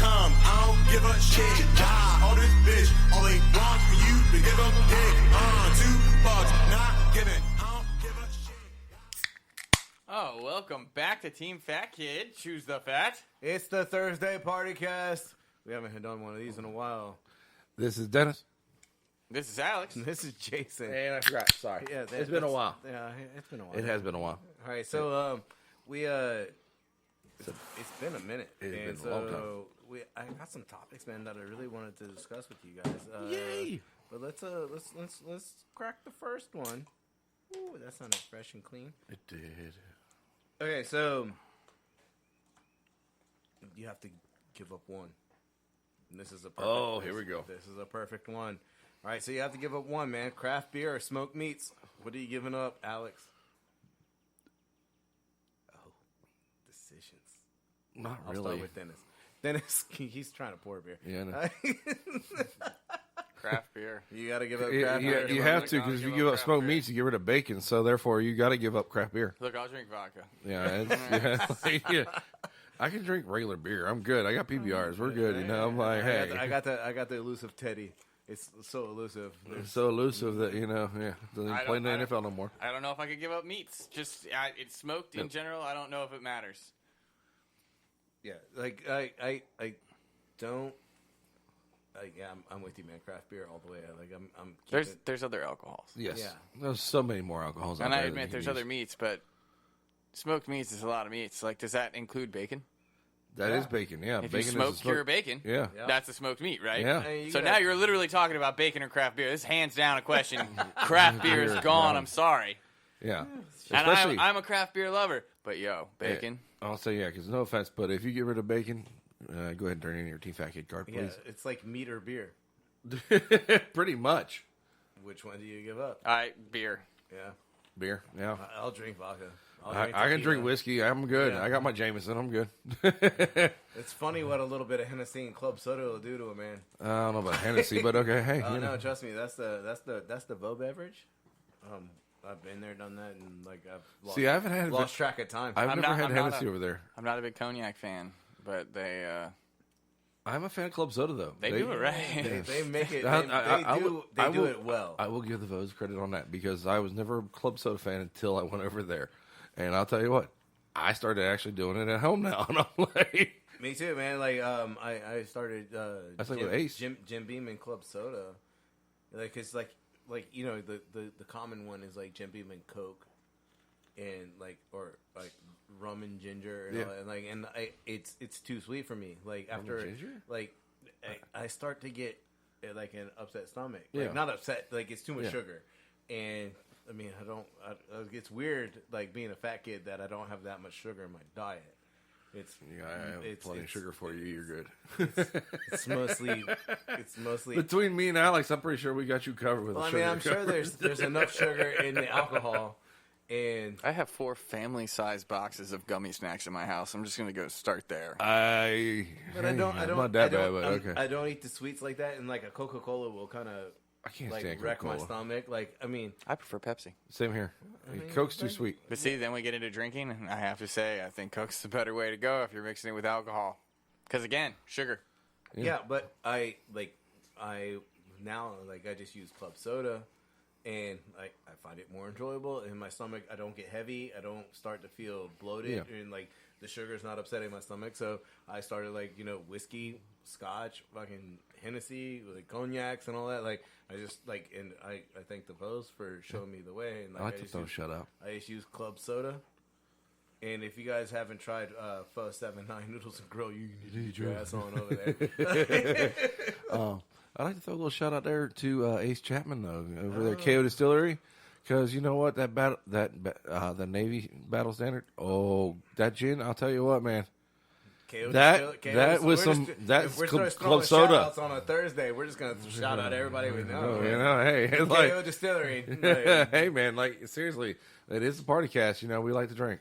come. I don't give a shit. Die on this bitch. Only wrong for you to give a dick. $2, not giving. I don't give a shit. Oh, welcome back to Team Fat Kid. Choose the fat. It's the Thursday Partycast. We haven't done one of these in a while. This is Dennis. This is Alex. This is Jason. And I forgot. Sorry. Yeah, it's been a while. Yeah, it's been a while. It has been a while. All right, so it's been a minute. It's been a long time. I got some topics, man, that I really wanted to discuss with you guys. Yay! But let's crack the first one. Ooh, that sounded fresh and clean. It did. Okay, so you have to give up one. And this is a perfect, here we go. This is a perfect one. All right, so you have to give up one, man. Craft beer or smoked meats. What are you giving up, Alex? Oh, decisions. Not I'll really. start with Dennis. Dennis, he's trying to pour beer. Yeah, I know. Craft beer. You got to give up craft beer. You have to, because if you give up smoked meats, you get rid of bacon. So therefore, you got to give up craft beer. Look, I'll drink vodka. Yeah, yeah. I can drink regular beer. I'm good. I got PBRs. We're good. You know, I'm like, hey. I got the elusive Teddy. It's so elusive. It's so elusive that, you know, doesn't even play in the NFL no more. I don't know if I could give up meats. Just it's smoked in general. I don't know if it matters. Yeah, like I don't. Yeah, I'm with you, man. Craft beer all the way. Like I'm. There's other alcohols. Yes. Yeah. There's so many more alcohols out And there. I admit there's other meats, but smoked meats is a lot of meats. Like, does that include bacon? That is bacon, yeah. If Bacon you smoke is pure bacon, Yeah. that's a smoked meat, right? Yeah. Hey, So now you're literally talking about bacon or craft beer. This is hands down a question. Craft beer is gone. I'm sorry. Yeah. And Especially, I'm a craft beer lover. But, bacon. I'll say, because no offense, but if you get rid of bacon, go ahead and turn in your Team Fat Kid card, Yeah, please. it's like meat or beer. Pretty much. Which one do you give up? Beer. Yeah, Beer, yeah. I'll drink vodka. I can drink whiskey. I'm good. Yeah. I got my Jameson. I'm good. It's funny what a little bit of Hennessy and club soda will do to a man. I don't know about Hennessy, but okay. Hey, Oh you know. no, trust me, that's the Vo beverage. I've been there, done that, and like I've lost, See, I haven't had lost track of time. I've never had I'm not Hennessy over there. I'm not a big cognac fan, but they I'm a fan of club soda though. do it right. They make it. I They do it well. I will give the Vos credit on that because I was never a club soda fan until I went over there, and I'll tell you what, I started actually doing it at home now, and I'm like, Me too, man. Like I started. I think with Ace. Jim Beam and club soda, like it's like you know the common one is like Jim Beam and Coke, and or rum and ginger and all that. And it's too sweet for me. Like after like I start to get like an upset stomach. Like not upset, like it's too much sugar. And I mean it's weird like being a fat kid that I don't have that much sugar in my diet. I have plenty of sugar for you. You're good. It's mostly Between me and Alex, I'm pretty sure we got you covered with Well, the I sugar. mean, I'm sure there's enough sugar in the alcohol, and I have 4 family-sized boxes of gummy snacks in my house. I'm just gonna go start there. but I don't. Not that bad, but okay. I don't eat the sweets like that, and like a Coca-Cola will kind of I can't like stand wreck Coca-Cola. my stomach. Like, I mean, I prefer Pepsi. Same here. Coke's too sweet. But see, then we get into drinking, and I have to say, I think Coke's the better way to go if you're mixing it with alcohol. Because again, sugar. yeah. But I now I just use club soda, and I find it more enjoyable in my stomach. I don't get heavy. I don't start to feel bloated, and like the sugar's not upsetting my stomach. So I started whiskey, scotch, fucking Hennessy, like cognacs and all that. Like I just and I thank the Vos for showing me the way. And I like to don't shut up. I just use club soda. And if you guys haven't tried Pho 79 Noodles and Grill, you need your ass on over there. I'd like to throw a little shout out there to Ace Chapman though over there, KO Distillery, because you know what the Navy Battle Standard. Oh, that gin! I'll tell you what, man. That was that's club soda. Shout-outs on a Thursday. We're just gonna shout out everybody we know. You know, hey, it's KO Distillery. hey, man, like seriously, it is a party cast. You know, we like to drink.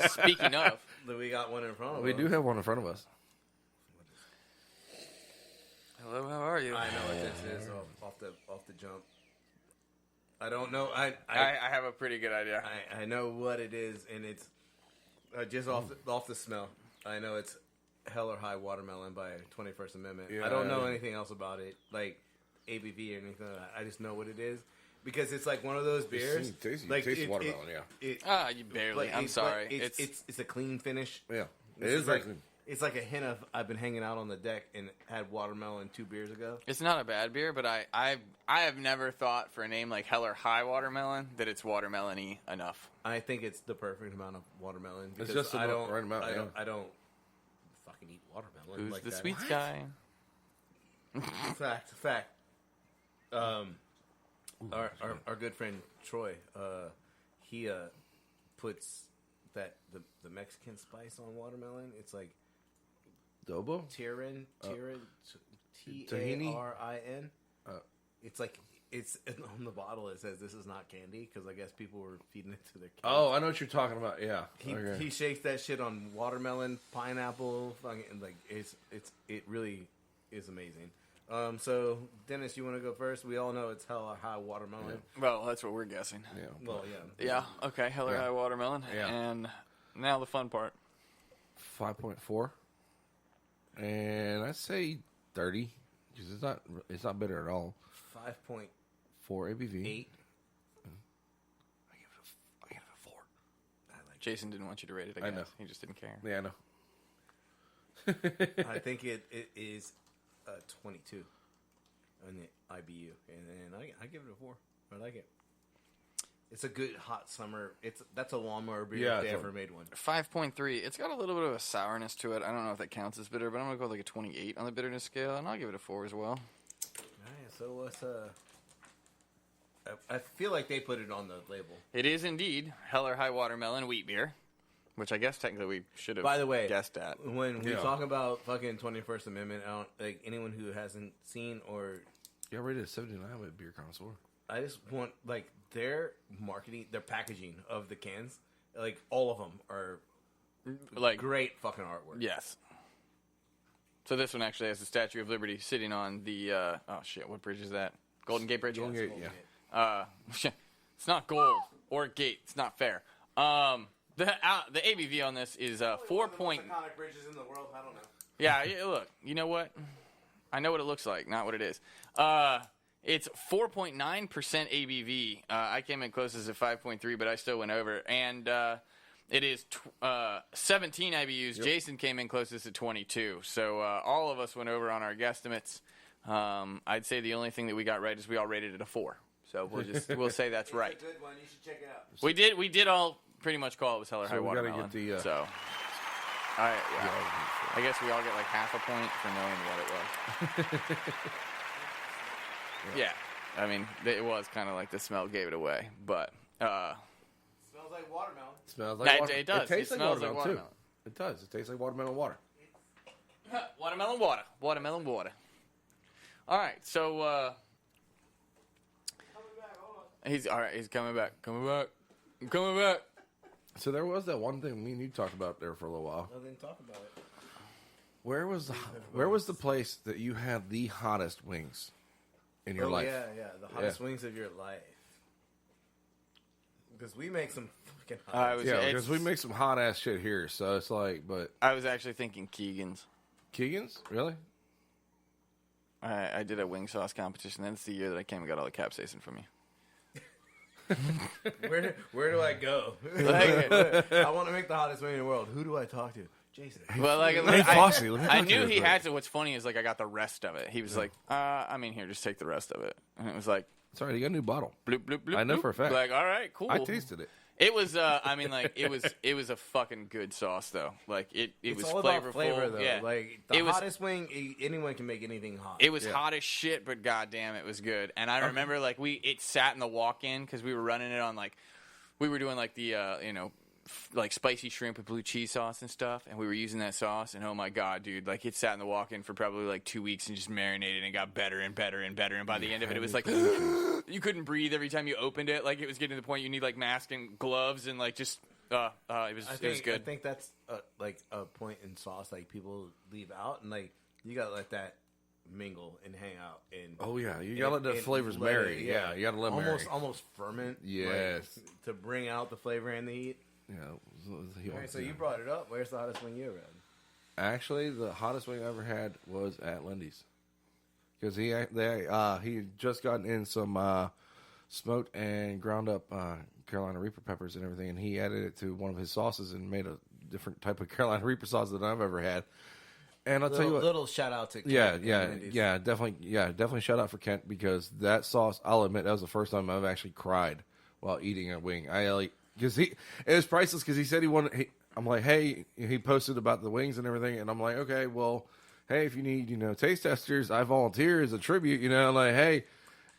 Speaking of, We got one in front of us. We do have one in front of us. hello, how are you? I know what this is off the jump. I don't know. I have a pretty good idea. I know what it is, and it's just off the smell. I know it's Hell or High Watermelon by 21st Amendment. Yeah. I don't know anything else about it, like ABV or anything like that. I just know what it is because it's like one of those beers. Tasty Like watermelon, You barely. I'm it's sorry. like- it's a clean finish. Yeah, it This is like like it's like a hint of I've been hanging out on the deck and had watermelon 2 beers ago. It's not a bad beer, but I have never thought for a name like Hell or High Watermelon that it's watermelon-y enough. I think it's the perfect amount of watermelon. It's Because just the I don't, right amount, yeah. I don't fucking eat watermelon. Who's like the that. sweets guy? Fact. Our good friend Troy, he puts the Mexican spice on watermelon. It's like Dobo. Tarin, tahini? Tarin. It's like it's on the bottle. It says this is not candy because I guess people were feeding it to their kids. Oh, I know what you're talking about. Yeah, He shakes that shit on watermelon, pineapple, fucking like it really is amazing. So Dennis, you want to go first? We all know it's Hell or High Watermelon. Well, that's what we're guessing. yeah. Well, yeah. Yeah. Okay. Hell or Yeah. High Watermelon. Yeah. And now the fun part. 5.4, and I'd say 30 because it's not bitter at all. 5.8. 4 ABV. I give it a 4. Jason didn't want you to rate it. I I guess know. he just didn't care. Yeah, I know. I think it is 22 on the IBU, and I give it a 4. I like it. It's a good hot summer. That's a lawnmower beer Yeah, if they it's ever made one. 5.3. It's got a little bit of a sourness to it. I don't know if that counts as bitter, but I'm gonna go with like a 28 on the bitterness scale, and I'll give it a 4 as well. All right, so what's I feel like they put it on the label. It is indeed Hell or High Watermelon wheat beer, which I guess technically we should have By the way, guessed at. when we Yeah. talk about fucking 21st Amendment, I don't like anyone who hasn't seen or Yeah, I rated 79 with Beer Connoisseur. I just want like their marketing, their packaging of the cans, like all of them are Like great fucking artwork. Yes. So this one actually has the Statue of Liberty sitting on the oh shit, what bridge is that? Golden Gate Bridge. Golden Gate, yeah. It's not gold or gate. It's not fair. The ABV on this is 4 point. Iconic bridges in the world. I don't know. Yeah, look. You know what? I know what it looks like, not what it is. It's 4.9% ABV. I came in closest at 5.3, but I still went over. And it is 17 IBUs. Yep. Jason came in closest at 22. So all of us went over on our guesstimates. I'd say the only thing that we got right is we all rated it a 4. So we'll say that's right. It's a good one. You should check it out. We did all pretty much call it was Hell or High we gotta Watermelon. get the, so I guess we all get like half a point for knowing what it was. Yeah. I mean, it was kind of like the smell gave it away, but Smells like watermelon. It smells like That- it does. It tastes It like smells like watermelon, watermelon. too. It does. It tastes like watermelon water. watermelon water. Watermelon water. All right, so he's all right. He's coming back. Coming back. I'm coming back. So there was that one thing me and you talked about there for a little while. Well, then talk about it. Where was the place that you had the hottest wings in your life? Yeah, the hottest wings of your life. Because we make some fucking hot. Yeah, because we make some hot ass shit here. So it's like, but I was actually thinking Keegan's. Keegan's, really? I did a wing sauce competition. That's the year that I came and got all the capsaicin from you. Where do I go? I want to make the hottest wing in the world. Who do I talk to? Jason. Well, like, Fossey, let me I talk to knew you he real had to. What's funny is like I got the rest of it. He was like, I mean, here, just take the rest of it. And it was like, Sorry, you got a new bottle. bloop, bloop, bloop. I know bloop. for a fact. Like, all right, cool. I tasted it. It was, I mean, like it was a fucking good sauce though. Like it It's was all flavorful. about flavor, though. Yeah. Like the It was- hottest wing, anyone can make anything hot. It was hot as shit, but goddamn, it was good. And I remember like it sat in the walk-in because we were running it on like we were doing like the like spicy shrimp with blue cheese sauce and stuff, and we were using that sauce. And oh my god, dude, like it sat in the walk-in for probably like 2 weeks and just marinated and got better and better and better. And by the end of it, it was like you couldn't breathe every time you opened it. Like it was getting to the point you need like mask and gloves and like just it was good. I think that's like a point in sauce like people leave out, and like you gotta let that mingle and hang out. And Oh yeah, you gotta let the flavors marry. Yeah, you gotta let them marry. almost ferment. Yes. like, to bring out the flavor and the heat. Yeah. All right, so you brought it up. Where's the hottest wing you ever Actually, the hottest wing I ever had was at Lindy's. Because he had just gotten in some smoked and ground up Carolina Reaper peppers and everything, and he added it to one of his sauces and made a different type of Carolina Reaper sauce than I've ever had. And I'll tell you what, little shout out to Kent definitely shout out for Kent, because that sauce, I'll admit, that was the first time I've actually cried while eating a wing. Because it was priceless, because he said he wanted. I'm like, hey, he posted about the wings and everything, and I'm like, okay, well, hey, if you need, taste testers, I volunteer as a tribute, I'm like, hey.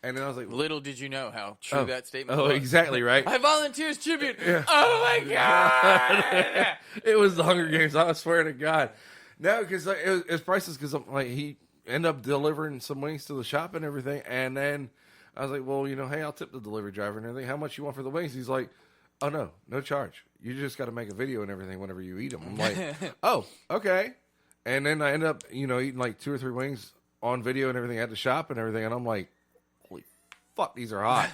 And then I was like, little did you know how true that statement was. Oh, exactly, right? I volunteer as tribute. Yeah. Oh, my God. It was the Hunger Games, I swear to God. No, because it was priceless, because he ended up delivering some wings to the shop and everything, and then I was like, well, hey, I'll tip the delivery driver and everything. How much you want for the wings? He's like, oh, no charge. You just got to make a video and everything whenever you eat them. I'm like, oh, okay. And then I end up, eating like 2 or 3 wings on video and everything at the shop and everything, and I'm like, holy fuck, these are hot.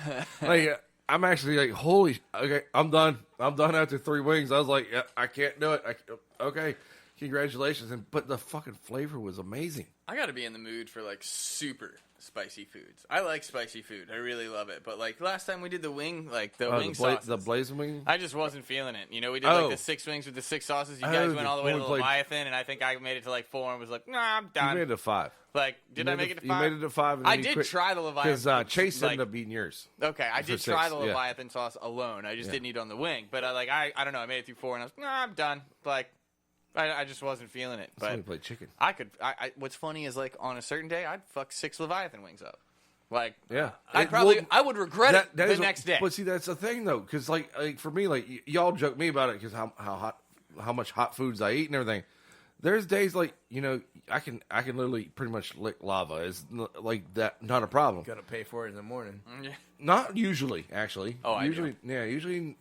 I'm actually like, okay, I'm done. I'm done after 3 wings. I was like, yeah, I can't do it. Okay, congratulations. But the fucking flavor was amazing. I got to be in the mood for like super spicy foods. I like spicy food. I really love it. But like last time we did the wing, wing sauces. The blazing wing? I just wasn't feeling it. We did like the 6 wings with the 6 sauces. You guys went all the way to the Leviathan, and I think I made it to like 4 and was like, nah, I'm done. You made it to 5. Did I make it to 5? You made it to 5. And I did try the Leviathan. Because Chase ended up beating yours. Okay, I did try the Leviathan sauce alone. I just didn't eat on the wing. But I don't know. I made it through 4, and I was nah, I'm done. I just wasn't feeling it. But we played chicken. What's funny is like on a certain day, I'd fuck 6 Leviathan wings up. Yeah, I would regret it the next day. But see, that's the thing though, because like for me, like y'all joke me about it because how much hot foods I eat and everything. There's days like I can literally pretty much lick lava. It's like that, not a problem. Gotta pay for it in the morning. Yeah. Not usually, actually. Oh, usually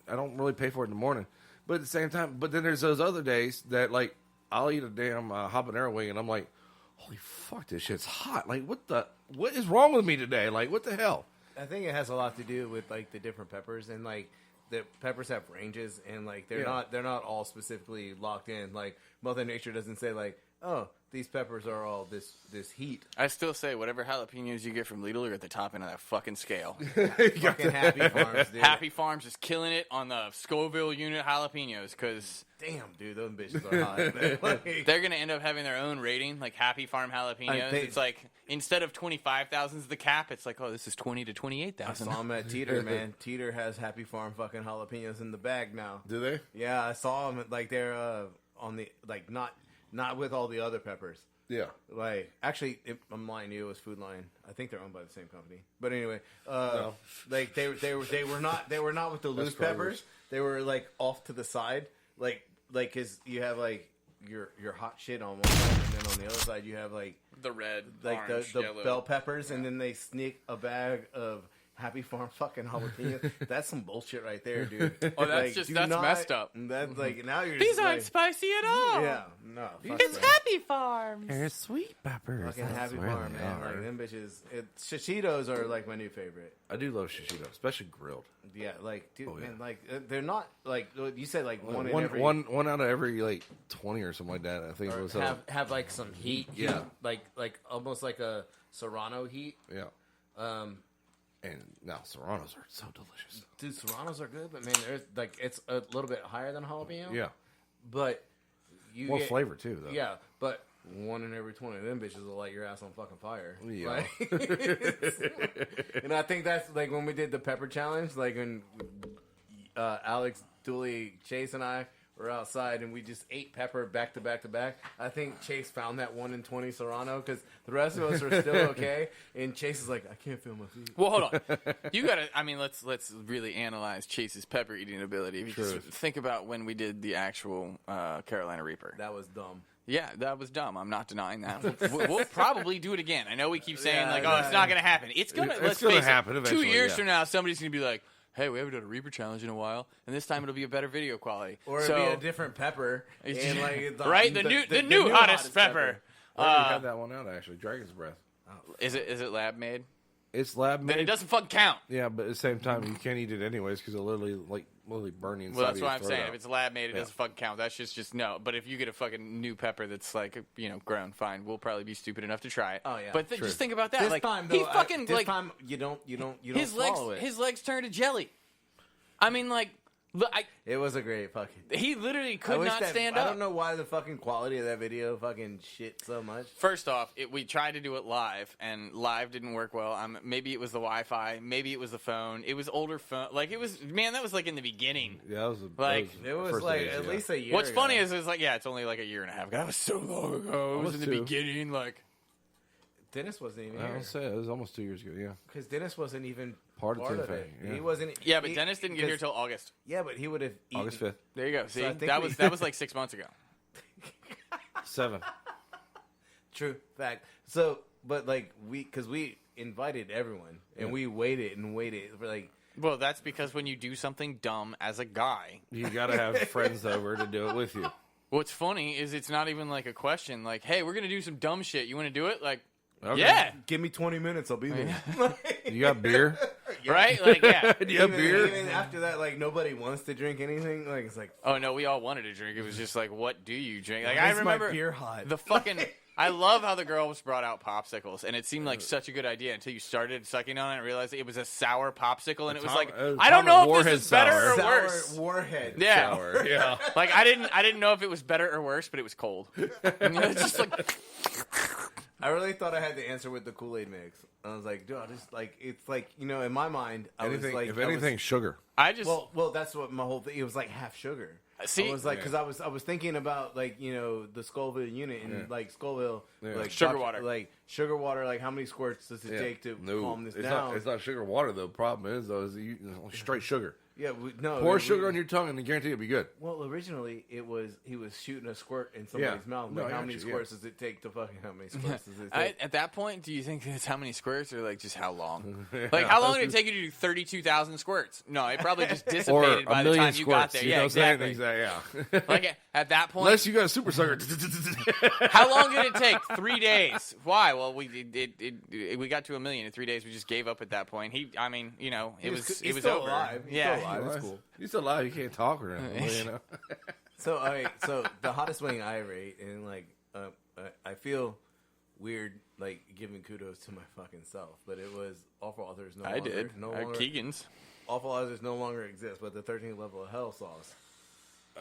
I don't really pay for it in the morning. But at the same time, then there's those other days that like I'll eat a damn habanero wing and I'm like, holy fuck, this shit's hot. Like what is wrong with me today? Like what the hell? I think it has a lot to do with like the different peppers, and like the peppers have ranges, and like they're not all specifically locked in. Like Mother Nature doesn't say like, oh, these peppers are all this heat. I still say whatever jalapenos you get from Lidl are at the top end of that fucking scale. Fucking Happy Farms, dude. Happy Farms is killing it on the Scoville unit jalapenos because damn, dude, those bitches are hot. They're gonna end up having their own rating, like Happy Farm jalapenos. It's like instead of 25,000 is the cap, it's like, oh, this is 20 to 28,000. I saw them at Teeter, man. Teeter has Happy Farm fucking jalapenos in the bag now. Do they? Yeah, I saw them like they're on the like not with all the other peppers. Yeah. Like, actually, I'm lying to you. It was Food Lion. I think they're owned by the same company. But anyway, like they were not with the loose peppers. They were like off to the side, like because you have like your hot shit on one side, and then on the other side you have like the red, like orange, the yellow. bell peppers, and then they sneak a bag of Happy Farm fucking jalapenos. That's some bullshit right there, dude. Oh, that's that's messed up. That's like now you're. These just aren't like, spicy at all. Yeah, no. It's Happy Farms. They're sweet peppers. Fucking Happy Farm, man. Like them bitches. Shishitos are like my new favorite. I do love shishito, especially grilled. Yeah, like dude, man, like they're not like you said, like one out of every like 20 or something like that. I think it was have like some heat. Yeah, like almost like a Serrano heat. Yeah. And now Serranos are so delicious. Dude, Serranos are good, but man, there's like it's a little bit higher than jalapeno. Yeah, but you more flavor too, though. Yeah, but 1 in every 20 of them bitches will light your ass on fucking fire. Yeah, and I think that's like when we did the pepper challenge, like when Alex, Dooley, Chase, and I were outside and we just ate pepper back to back to back. I think Chase found that 1 in 20 Serrano because the rest of us are still okay. And Chase is like, I can't feel my feet. Well, hold on. You gotta. I mean, let's really analyze Chase's pepper eating ability. If you just think about when we did the actual Carolina Reaper. That was dumb. Yeah, that was dumb. I'm not denying that. We'll probably do it again. I know we keep saying it's not gonna happen. It's gonna. Let's face happen it. Eventually, 2 years from now, somebody's gonna be like, hey, we haven't done a Reaper challenge in a while, and this time it'll be a better video quality. Or it'll be a different pepper. And like the new hottest pepper. I already had that one out, actually. Dragon's Breath. Is it lab made? it's lab made. then it doesn't fucking count. Yeah, but at the same time, you can't eat it anyways because it literally burn you inside. Well, that's of what your I'm throat saying. out. If it's lab made, it doesn't fucking count. That's just no. But if you get a fucking new pepper that's like grown, fine. We'll probably be stupid enough to try it. Oh, yeah. But just think about that. This like time, he though, fucking this like time you don't his legs swallow it. his legs turned to jelly. I mean, like It was a great fucking. he literally I could wish not that- stand I up. don't know why the fucking quality of that video fucking shit so much. First off, we tried to do it live, and live didn't work well. Maybe it was the Wi-Fi, maybe it was the phone. It was older phone. Like it was, man, that was like in the beginning. Yeah, that was It was first like days, at yeah. least a year. What's ago. funny is it's like, yeah, it's only like a year and a half ago. That was so long ago. It was Almost in the 2. beginning, like. Dennis wasn't even I here was say it was almost 2 years ago. Yeah, because Dennis wasn't even Part of of Tin it. Fang, yeah. He wasn't. Yeah, but Dennis didn't get here till August. Yeah, but he would have eaten. August 5th, There you go. See, I think that was like 6 months ago. 7. True fact. So, but like because we invited everyone and we waited and waited for like. Well, that's because when you do something dumb as a guy, You got to have friends over to do it with you. what's funny is it's not even like a question. Like, hey, we're gonna do some dumb shit. You want to do it? Like, Okay. yeah, Give me 20 minutes, I'll be there. You got beer? right? Like, yeah. Do you have beer? Even after that, like nobody wants to drink anything. Like it's like Oh no, we all wanted to drink. It was just like, what do you drink? Like, why I is remember my beer hot. the fucking. I love how the girls brought out popsicles, and it seemed like such a good idea until you started sucking on it and realized it was a sour popsicle, and it was like, I don't know if this is better or Sour worse. Warhead. Yeah, Sour, yeah. like I didn't know if it was better or worse, but it was cold. It's just like, I really thought I had the answer with the Kool-Aid mix. I was like, dude, I just like it's like in my mind, I Anything, was like, if anything, sugar. I just well, that's what my whole thing. It was like half sugar. See? I was like, because I was thinking about like the Scoville unit and like Scoville, like Sugar water. like sugar water. Like how many squirts does it take to calm this it's down? Not, it's not sugar water though. The problem is though, straight sugar. Yeah, no. Pour sugar on your tongue and I guarantee it'll be good. Well, originally he was shooting a squirt in somebody's mouth. No, Like, I how got many you, squirts does it take to fucking? How many squirts does it take? at that point, do you think it's how many squirts or like just how long? Like how long did it take you to do 32,000 squirts? No, it probably just Or dissipated by a the million time you got squirts. there. You Yeah, know what I'm exactly. saying? Yeah. Like at that point, Unless you got a super sucker. how long did it take? 3 days. Why? Well, we got to 1 million in 3 days. We just gave up at that point. It was He's was still over. alive. He's Yeah. still alive. That's cool. You still alive? You can't talk or anything. You know. So, all right. So the hottest wing I rate, and like, I feel weird like giving kudos to my fucking self, but it was Awful Authors no I longer. did. No longer. Keegan's. Awful Authors no longer exists, but the 13th level of hell sauce.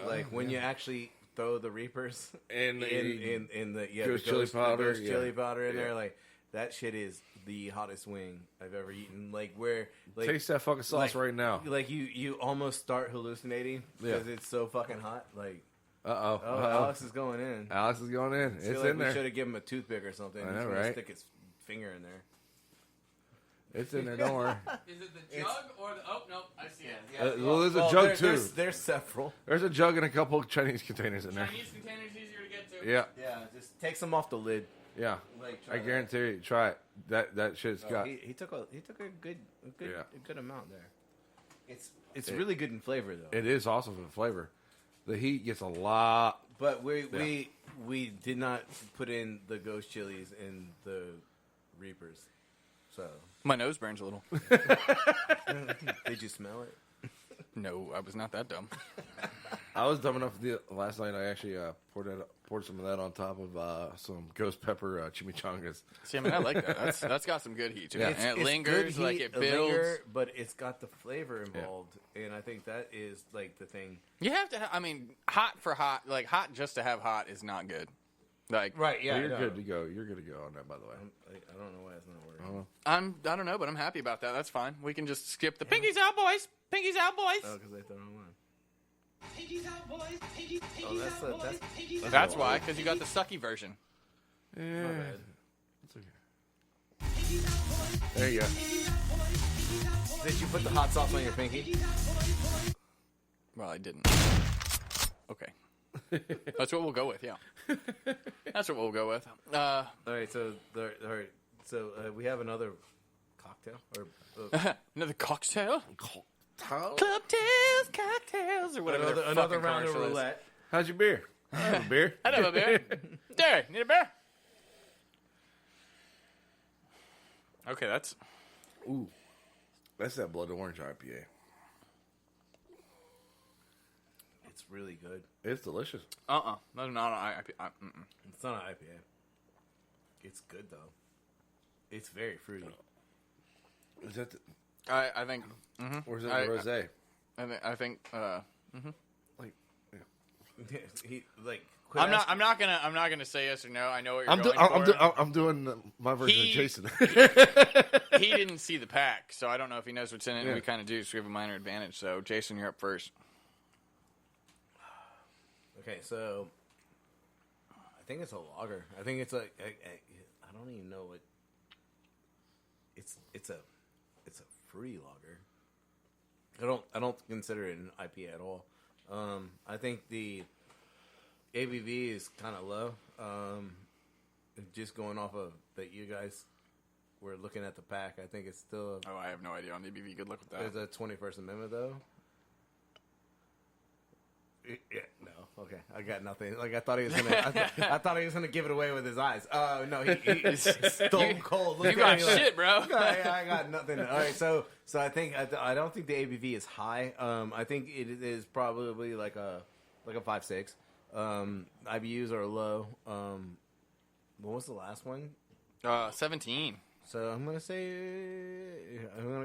Like when you actually throw the Reapers And in the ghost chili powder, the ghost chili yeah. powder in Yeah. there, like that shit is the hottest wing I've ever eaten. Like where, like Taste that fucking sauce right now. like you almost start hallucinating because it's so fucking hot. Like Uh-oh. oh, Alex is going in. Alex is going in. I feel It's like in we should there. have given him a toothpick or something. I know, He's gonna right? Stick his finger in there. It's in there. Don't worry. Is it the jug or the? Oh no, I see it. Well, there's a jug too. There's several. There's a jug and a couple of Chinese containers in there. Chinese containers easier to get to. Yeah, Yeah, just take some off the lid. yeah. Like, try I that. guarantee you. Try it. That shit's Oh, got. he took a good Yeah. a good amount there. It's really good in flavor though. It is awesome for the flavor. The heat gets a lot. But we did not put in the ghost chilies in the Reapers. So My nose burns a little. did you smell it? No, I was not that dumb. I was dumb enough last night. I actually poured some of that on top of some ghost pepper chimichangas. See, I mean, I like that. That's got some good heat to it. Yeah. And it lingers, good like heat, it builds. but it's got the flavor involved, and I think that is like the thing. You have to. I mean, hot for hot, like hot just to have hot is not good. Like, Right? Yeah, Well, you're good to go. You're good to go on that, by the way. I don't know why it's not working. I don't know, but I'm happy about that. That's fine. We can just skip the pinkies out, boys. Pinkies out, boys. Oh, because I thought on one. Piggies out, boys. Piggies Oh, that's out, boys. that's Piggies out. That's why, because you got the sucky version. Yeah. my bad. It's okay. There you go. Did you put the hot sauce on your pinky? Well, I didn't. Okay. That's what we'll go with. Yeah. That's what we'll go with. All right, so we have another cocktail or Another cocktail. How? Cocktails, cocktails, or whatever. their another fucking round of commercial is. roulette. How's your beer? I have a beer. I have a beer. Derek, need a beer? Okay, that's Ooh, that's that blood orange IPA. It's really good. It's delicious. That's not an IPA. It's not an IPA. It's good though. It's very fruity. Is that? I think. Or is it the rosé? I think. Like, He like. quit I'm asking- not gonna say yes or no. I know what you're going for. I'm doing my version He- of Jason. He didn't see the pack, so I don't know if he knows what's in it. And we kind of do, so we have a minor advantage. So, Jason, you're up first. Okay, so I think it's a lager. I think it's like I don't even know what. It's a fruity lager. I don't consider it an IPA at all. I think the ABV is kind of low. Just going off of that, you guys were looking at the pack. I think it's still Oh, I have no idea on the ABV. Good luck with that. there's a 21st Amendment though. Yeah, no, okay, I got nothing. Like I thought he was gonna, I thought he was gonna give it away with his eyes. Oh no, he's stone cold. You Look got at me like- shit, bro. I got nothing. All right, so I think I don't think the ABV is high. I think it is probably like a 5.6. IBUs are low. What was the last one? 17. So I'm gonna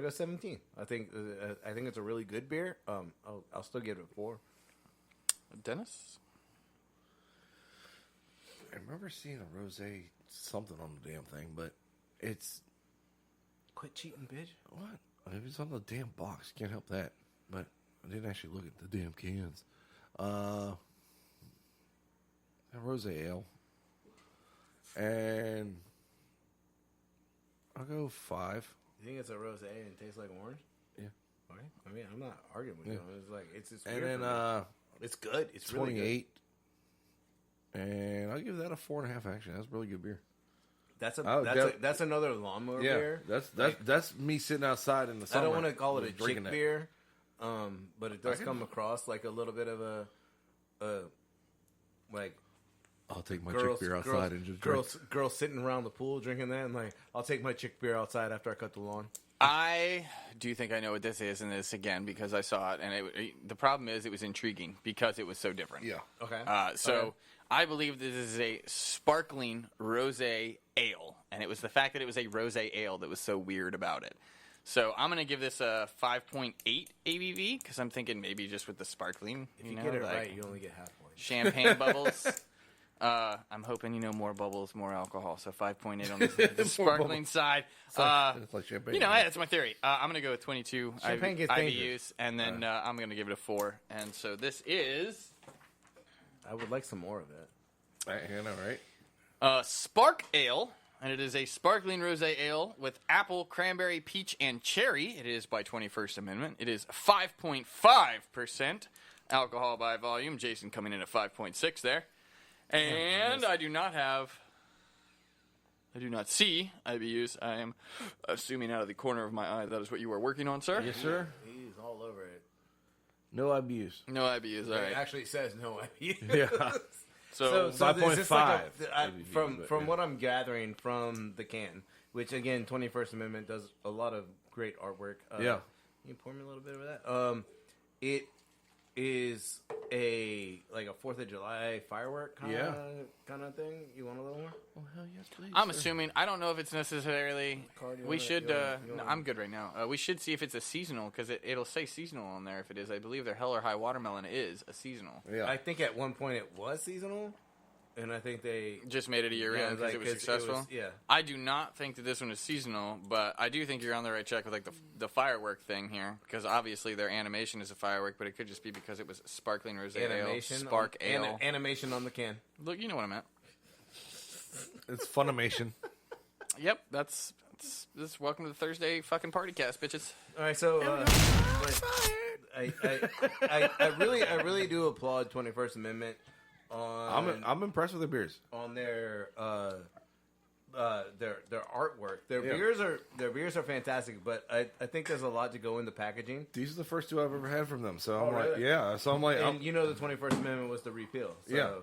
go 17. I think it's a really good beer. I'll still give it a 4. Dennis? I remember seeing a rosé something on the damn thing, but it's Quit cheating, bitch. what? It was on the damn box. Can't help that. But I didn't actually look at the damn cans. A rosé ale, and I'll go 5. You think it's a rosé and it tastes like orange? Yeah. Okay. I mean, I'm not arguing with you. It's like it's just And weird then for me. It's good. It's really 28. And I'll give that a 4.5. Actually, that's a really good beer. good. That's another lawnmower Yeah, beer. that's me sitting outside in the I summer. don't want to call it a just drinking chick that. beer, but it does can- come across like a little bit of a like I'll take my girls, chick beer outside girls, and just drink. girls sitting around the pool drinking that, and like I'll take my chick beer outside after I cut the lawn. I do think I know what this is, and this again because I saw it, and the problem is it was intriguing because it was so different. Yeah. Okay. So I believe this is a sparkling rosé ale, and it was the fact that it was a rosé ale that was so weird about it. So I'm going to give this a 5.8 ABV because I'm thinking maybe just with the sparkling, if you know, get it like right, you only get half points. champagne bubbles. I'm hoping more bubbles, more alcohol. So 5.8 on the sparkling side. It's like champagne. That's my theory. I'm going to go with 22 Champagne gets IBUs, dangerous. and then I'm going to give it a 4. And so this is I would like some more of it. I know, right? Spark Ale, and it is a sparkling rosé ale with apple, cranberry, peach, and cherry. It is by 21st Amendment. It is 5.5% alcohol by volume. Jason coming in at 5.6 there. And I do not see IBUs. I am assuming out of the corner of my eye that is what you are working on, sir. Yes, sir. He's all over it. No abuse. No IBUs, all It right. actually says no IBU. Yeah. So, is this 5.5 like ABV, from but, what I'm gathering from the can, which again, 21st Amendment does a lot of great artwork. Yeah. Can you pour me a little bit of that? It is a 4th of July firework kind of thing. You want a little more? Oh, hell yes, please. I'm assuming, I don't know if it's necessarily, Card, you we wanna- should, you wanna- no, I'm good right now. We should see if it's a seasonal, because it'll say seasonal on there if it is. I believe their Hell or High Watermelon is a seasonal. Yeah. I think at one point it was seasonal, and I think they Just made it a year round because it was successful. yeah. I do not think that this one is seasonal, but I do think you're on the right track with like the firework thing here, because obviously their animation is a firework, but it could just be because it was sparkling rosé ale, spark ale. Animation on the can. Look, you know what I meant. It's Funimation. Yep, that's this. Welcome to the Thursday fucking Partycast, bitches. All right, so I really do applaud 21st Amendment on I'm impressed with the beers. on their artwork. Their Yeah. beers are fantastic, but I think there's a lot to go into packaging. These are the first two I've ever had from them. So I'm like, really? yeah. So I'm like, And you know the 21st Amendment was the repeal. So Yeah.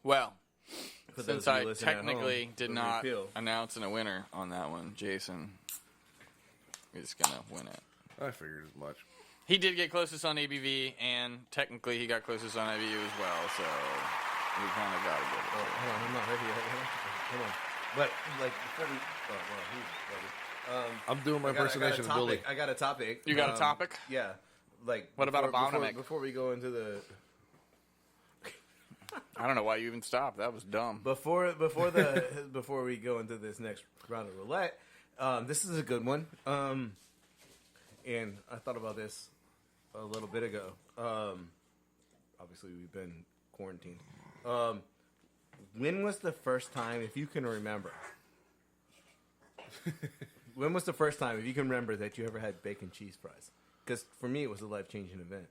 Well, For Since those of you I listening at technically home, did the not repeal. announce a winner on that one, Jason is going to win it. I figured as much. He did get closest on ABV, and technically he got closest on IBU as well, so we kind of got to give it. Oh, hold on, I'm not ready yet. Hold on. But, like, before we... Oh, well, he's ready. I'm doing my impersonation of Billy. I got a topic. You got a topic? Yeah. Like, What about a Bounamic? Before we go into the... I don't know why you even stopped. That was dumb. Before we go into this next round of roulette, this is a good one. And I thought about this a little bit ago. Obviously, we've been quarantined. When was the first time, if you can remember? When was the first time, if you can remember, that you ever had bacon cheese fries? Because for me, it was a life-changing event.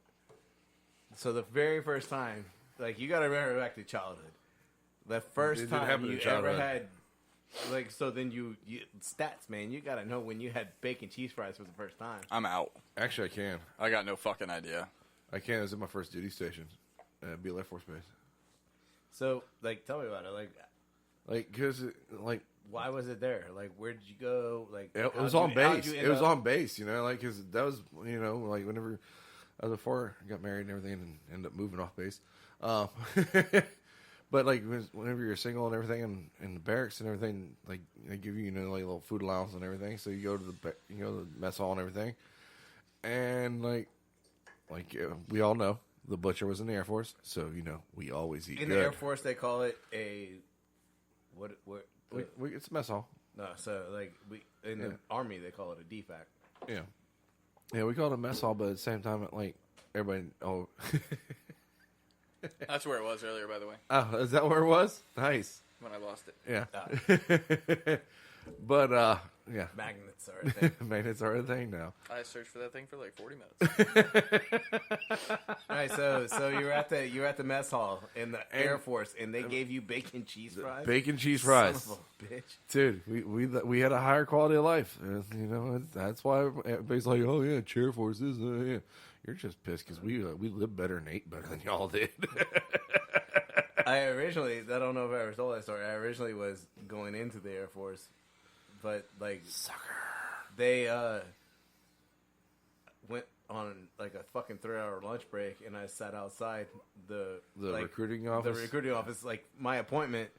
So the very first time, like, you got to remember back to childhood. The first It did time happen in you ever childhood. had, like, so then you stats, man. You got to know when you had bacon cheese fries for the first time. I'm out. Actually, I can. I got no fucking idea. I can. It was at my first duty station at Beale Air Force Base. So, like, tell me about it. Like, because, like, Why was it there? Like, where did you go? Like, it was how'd on you- how'd base. you It end was up- on base, you know, like, because that was, you know, like, whenever I was before I got married and everything and ended up moving off base. But, like, whenever you're single and everything in the barracks and everything, like, they give you, you know, like, a little food allowance and everything. So you go to the mess hall and everything. And, like we all know, the butcher was in the Air Force. So, you know, we always eat In good. the Air Force, they call it a what? It's a mess hall. No, so like in the Army, they call it a DFAC. Yeah. Yeah, we call it a mess hall, but at the same time, like, everybody, That's where it was earlier, by the way, oh, is that where it was? Nice. when I lost it. Yeah. But, yeah. Magnets are a thing. Magnets are a thing now. I searched for that thing for like 40 minutes. All right, so you're at the mess hall in the Air Force, and they gave you bacon cheese fries. Bacon cheese fries. Son of a bitch. Dude, we had a higher quality of life. You know, that's why everybody's like, oh, yeah, Air Force is, yeah. You're just pissed because we lived better and ate better than y'all did. I don't know if I ever told that story. I originally was going into the Air Force, but like they went on like a fucking 3-hour lunch break, and I sat outside the recruiting office? The recruiting office, like my appointment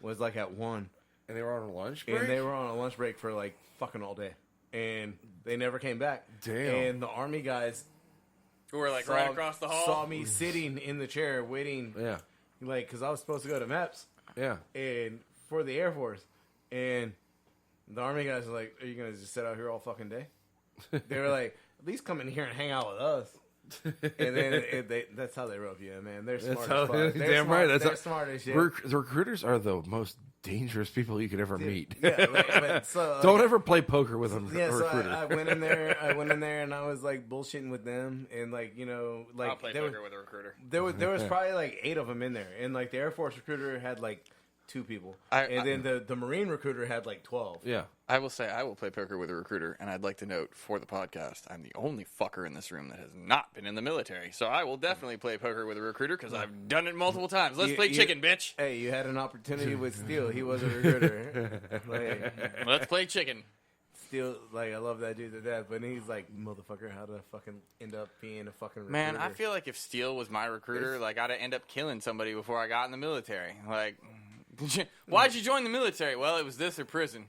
was like at 1, And they were on a lunch break? and they were on a lunch break for like fucking all day, and they never came back. Damn. And the Army guys Who were like right across the hall. saw me sitting in the chair waiting, Yeah. like because I was supposed to go to MEPS. Yeah. And for the Air Force, and the Army guys were like, "Are you gonna just sit out here all fucking day?" They were like, "At least come in here and hang out with us." And then that's how they rub you in, man. They're smart as fuck. They're Damn smart, right. That's they're smart as shit. The recruiters are the most dangerous people you could ever meet. Yeah, but so, Don't ever play poker with a Yeah, so recruiter. I went in there. And I was like bullshitting with them, and like like I'll play there poker was, with a recruiter. there was probably like 8 of them in there, and like the Air Force recruiter had like 2 people, I- and then the Marine recruiter had like 12. Yeah. I will say I will play poker with a recruiter, and I'd like to note for the podcast, I'm the only fucker in this room that has not been in the military. So I will definitely play poker with a recruiter because I've done it multiple times. Let's play chicken, bitch. Hey, you had an opportunity with Steele. He was a recruiter. Let's play chicken. Steele, like, I love that dude to death, but he's like, motherfucker, how did I fucking end up being a fucking recruiter? Man, I feel like if Steele was my recruiter, like I'd end up killing somebody before I got in the military. Like, why'd you join the military? Well, it was this or prison.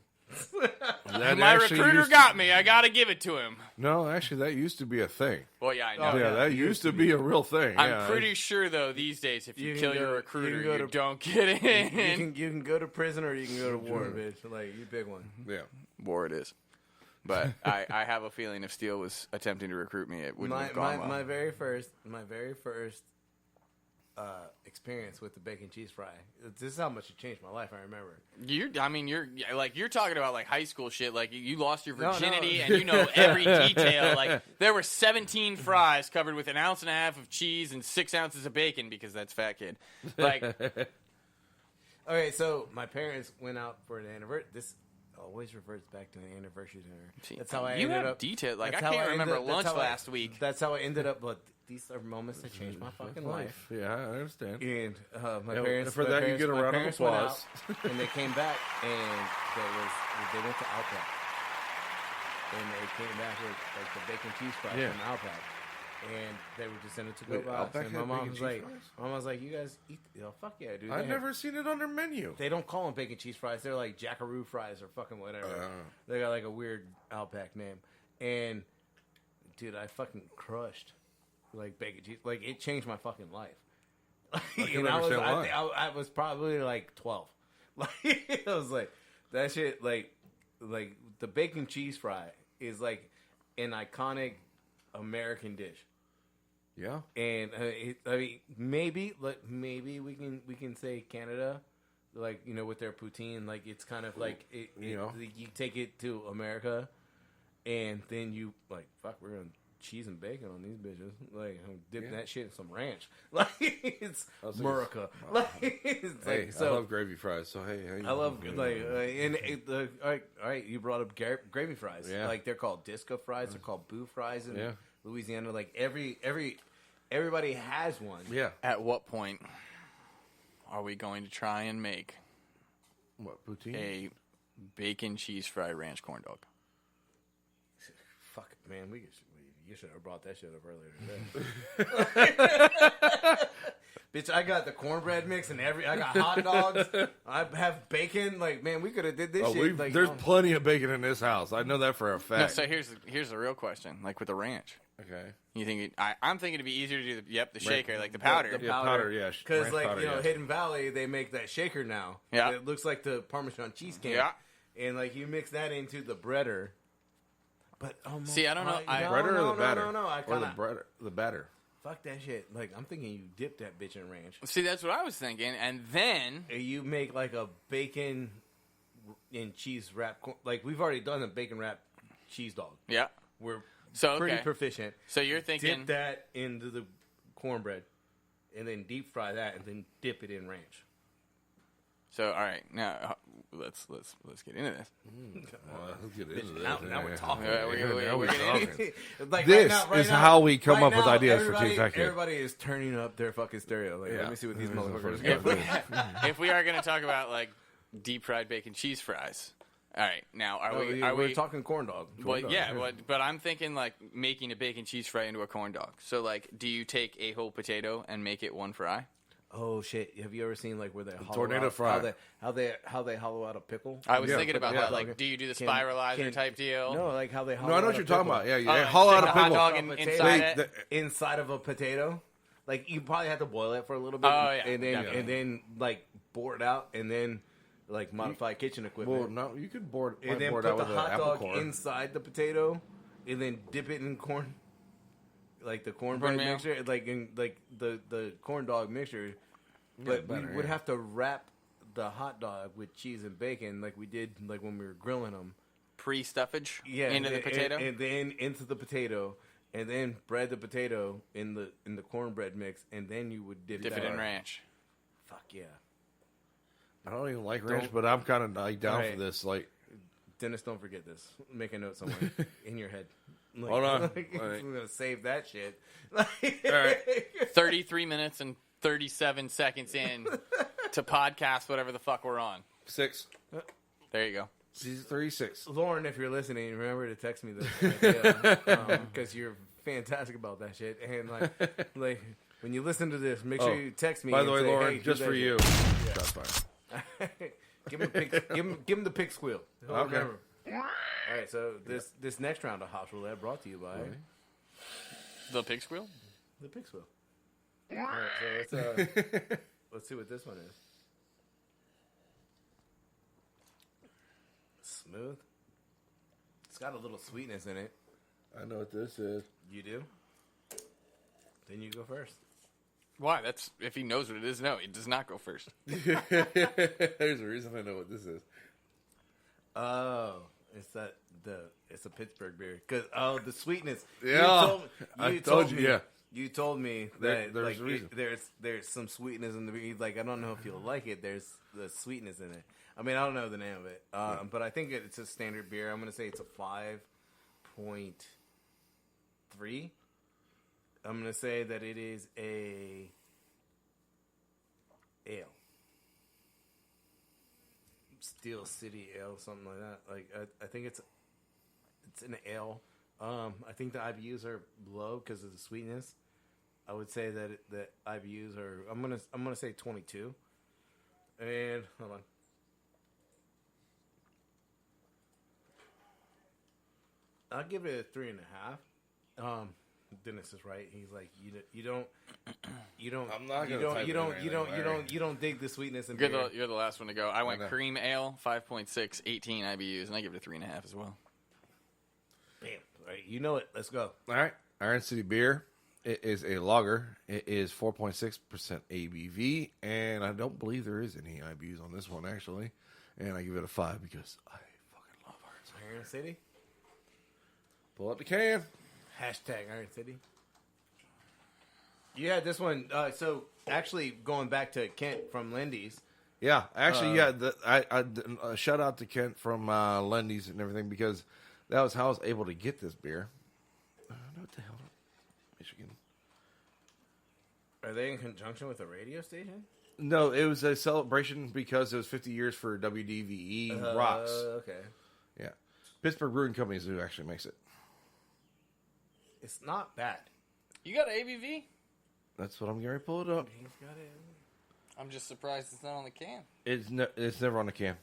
That My actually recruiter used- got me. I got to give it to him. No, actually, that used to be a thing. Well, yeah, I know. Oh, yeah, yeah, that it used to be a real thing. I'm yeah. pretty sure, though, these days, if you You can kill go- your you recruiter, can go you to- don't get in. you can go to prison or you can go to war, bitch. Like, you pick one. Yeah. War it is. But I have a feeling if Steele was attempting to recruit me, it wouldn't have gone well. My very first experience with the bacon cheese fry. This is how much it changed my life. I remember. You're talking about like high school shit. Like you lost your No, no. virginity and you know every detail. Like there were 17 fries covered with 1.5 ounces of cheese and 6 ounces of bacon because that's fat kid. Like Okay, so my parents went out for an anniversary. always reverts back to the anniversary dinner. See, That's how I you ended have up. detail. Like, I that's how can't remember ended- that's lunch how I- last week. That's how I ended up. But these are moments that changed my fucking life. Yeah, I understand. And my Yeah, parents for my that, you parents- get a my round of parents went applause. out, and they came back, and they went to Outback, and they came back with like the bacon cheese fries Yeah. from Outback, and they were just in a to-go Wait, box. Outback And had my mom bacon was cheese like, fries? "Mom was like, you guys eat? Fuck yeah, dude." I've They never seen it on their menu. They don't call them bacon cheese fries. They're like Jackaroo fries or fucking whatever. They got like a weird Outback name. And dude, I fucking crushed like bacon cheese. Like it changed my fucking life. can understand why. I was probably like 12. Like I was like that shit. Like the bacon cheese fry is like an iconic American dish. Yeah. And I mean, maybe we can say Canada, like with their poutine, like it's kind of like you take it to America, and then you like fuck, we're gonna cheese and bacon on these bitches, like I'm dipping that shit in some ranch, like it's America, like it's Hey, like, so I love gravy fries. So hey, I love all right, you brought up gravy fries, Yeah. like they're called disco fries, they're called boo fries in Yeah. Louisiana, like everybody has one. Yeah. At what point are we going to try and make What, poutine? a bacon cheese fry ranch corn dog? Fuck it, man. You should have brought that shit up earlier today. Bitch, I got the cornbread mix and I got hot dogs. I have bacon. Like, man, we could have did this shit. Like, there's plenty of bacon in this house. I know that for a No, fact. so here's the real question. Like with the ranch, Okay. you think I'm thinking it'd be easier to do the shaker, like the powder. The Yeah, powder, yeah. Because, Ranch like, powder, yeah. Hidden Valley, they make that shaker now. Yeah. It looks like the Parmesan cheesecake. Yeah. And, like, you mix that into the breader. But, See, I don't know. Breader or the batter? No. I or the kinda, the batter. fuck that shit. Like, I'm thinking you dip that bitch in ranch. See, that's what I was thinking, and then You make like a bacon and cheese wrap. Like we've already done a bacon wrap cheese dog. yeah. We're So pretty okay. proficient. So you're thinking Dip that into the cornbread, and then deep fry that, and then dip it in ranch. So all right, now let's get into this. Well, let's get into this. Now we're talking. Yeah, Now we're talking. Like This right is now- how we come right up with now, ideas for everybody- Team Tech. Everybody is turning up their fucking stereo. Like, Yeah. let me see what these This is the motherfuckers first got. If we are going to talk about like deep fried bacon cheese fries, all right. Now are We're we? talking corn dog. Well, yeah, but I'm thinking like making a bacon cheese fry into a corn dog. So like, do you take a whole potato and make it one fry? Oh shit! Have you ever seen like where they hollow tornado out, fry. how they hollow out a pickle? I was Yeah, thinking about yeah. that. Like, do you do the spiralizer type deal? No, like how they hollow No, I know out what a you're talking pickle. about. Yeah, you Oh, hollow out stick a the hot pickle. dog inside it. inside of a potato. Like you probably have to boil it for a little bit, Oh, yeah, and then definitely. like bore it out, and then like modify kitchen Well, equipment, no, you could board and then board put out the with hot an apple dog core. inside the potato, and then dip it in corn, like the cornbread Cornmeal. mixture, like in like the corn dog mixture. But better, we would yeah. have to wrap the hot dog with cheese and bacon, like we did, like when we were grilling them. Pre-stuffage Yeah, into the and- potato. and then into the potato, and then bread the potato in the cornbread mix, and then you would dip Dip that it in in. ranch. Fuck yeah, I don't even like ranch, Don't- but I'm kind of like down Alright. for this. Like, Dennis, don't forget this. Make a note somewhere in your head. Like, Hold on. like, Alright. we're gonna save that shit. all right, 33 minutes and 37 seconds in to podcast whatever the fuck we're on. 6, There you go. season 36. Lauren, if you're listening, remember to text me this because you're fantastic about that shit. And like when you listen to this, make sure Oh, you text me. By the and way, say, Lauren, hey, do just that for shit. you. That's fine. give him a pig, give him the pig squeal. He'll Okay. remember. All right, so this next round of House Roulette brought to you by The pig squeal? the pig squeal. All right, so let's see what this one is. Smooth. It's got a little sweetness in it. I know what this is. You do? Then you go first. Why? That's if he knows what it is. No, he does not go first. There's a reason I know what this is. Oh, it's a Pittsburgh beer. Cause the sweetness. Yeah, you I told you. Yeah, You told me There- that there's like a reason. there's some sweetness in the beer. Like I don't know if you'll like it. There's the sweetness in it. I mean I don't know the name of it, but I think it's a standard beer. I'm gonna say it's a 5.3. I'm gonna say that it is a ale, Steel City Ale, something like that. Like I think it's an ale. I think the IBUs are low because of the sweetness. I would say that the IBUs are. I'm gonna say 22. And hold on. I'll give it a 3.5. Dennis is right. He's like you don't. I'm not You gonna don't. type You it in don't. or You don't. anything, You Larry. don't. You don't dig the sweetness in You're beer. the last one to go. I went know. cream ale, 5.6, 18 IBUs, and I give it a 3.5 as well. Bam. All right. You know it. Let's go. All right, Iron City Beer. It is a lager. It is 4.6% ABV, and I don't believe there is any IBUs on this one actually. And I give it a 5 because I fucking love Iron City. Iron City. Pull up the can. Hashtag Iron City. You had this one. So actually, going back to Kent from Lindy's. Yeah, actually, I shout out to Kent from Lendy's and everything because that was how I was able to get this beer. What the hell, Michigan? Are they in conjunction with a radio station? No, it was a celebration because it was 50 years for WDVE Rocks. Okay. Yeah, Pittsburgh Brewing Company is who actually makes it. It's not bad. You got an ABV? That's what I'm going to pull it up. He's got it. I'm just surprised it's not on the can. It's never on the can.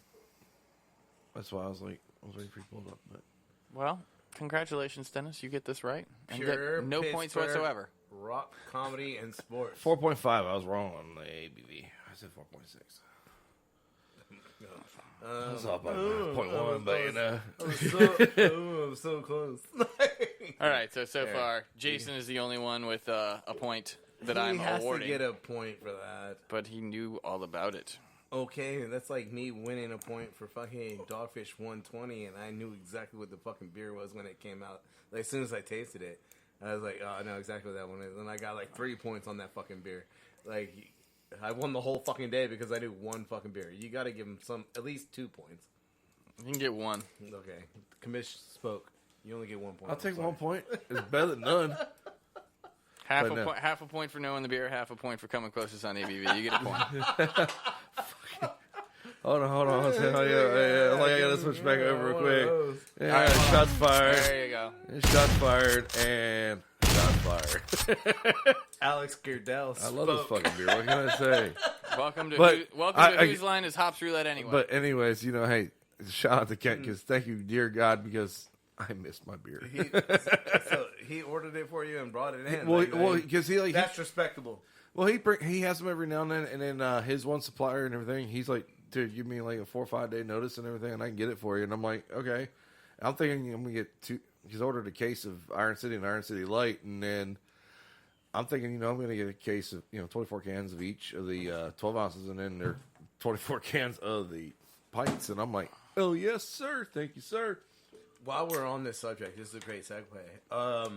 That's why I was waiting for you to pull it up. But Well, congratulations, Dennis. You get this right. And Pure get no points Pittsburgh whatsoever. Rock, comedy, and sports. 4.5. I was wrong on the ABV. I said 4.6. I was off by 0.1, but you know. I'm so close. All right, so There. far, Jason is the only one with a point that I'm he has awarding. to get a point for that. But he knew all about it. Okay, that's like me winning a point for fucking Dogfish 120, and I knew exactly what the fucking beer was when it came out. Like, as soon as I tasted it, I was like, oh, I know exactly what that one is. And I got like 3 points on that fucking beer. Like, I won the whole fucking day because I knew one fucking beer. You got to give him at least 2 points. You can get one. Okay, commish spoke. You only get 1 point. I'll take Sorry. 1 point. It's better than none. Half But no. half a point for knowing the beer, half a point for coming closest on ABV. You get a point. Hold on. Yeah. Like I gotta switch back over real quick. Yeah, All right, hold on. shots fired. There you go. Shots fired and shots fired. Alex Girdell. I love this fucking beer. What can I say? Welcome to But Whose Line is Hops Roulette anyway. But anyways, hey, shout out to Kent because thank you, dear God, because I missed my beer. So he ordered it for you and brought it in. Well, because that's respectable. he has them every now and then, and then his one supplier and everything. He's like, dude, give me like a 4 or 5 day notice and everything, and I can get it for you. And I'm like, okay. I'm thinking I'm gonna get 2. He's ordered a case of Iron City and Iron City Light, and then I'm thinking, I'm gonna get a case of 24 cans of each of the 12 ounces, and then there are 24 cans of the pints, and I'm like, oh yes, sir, thank you, sir. While we're on this subject, this is a great segue. I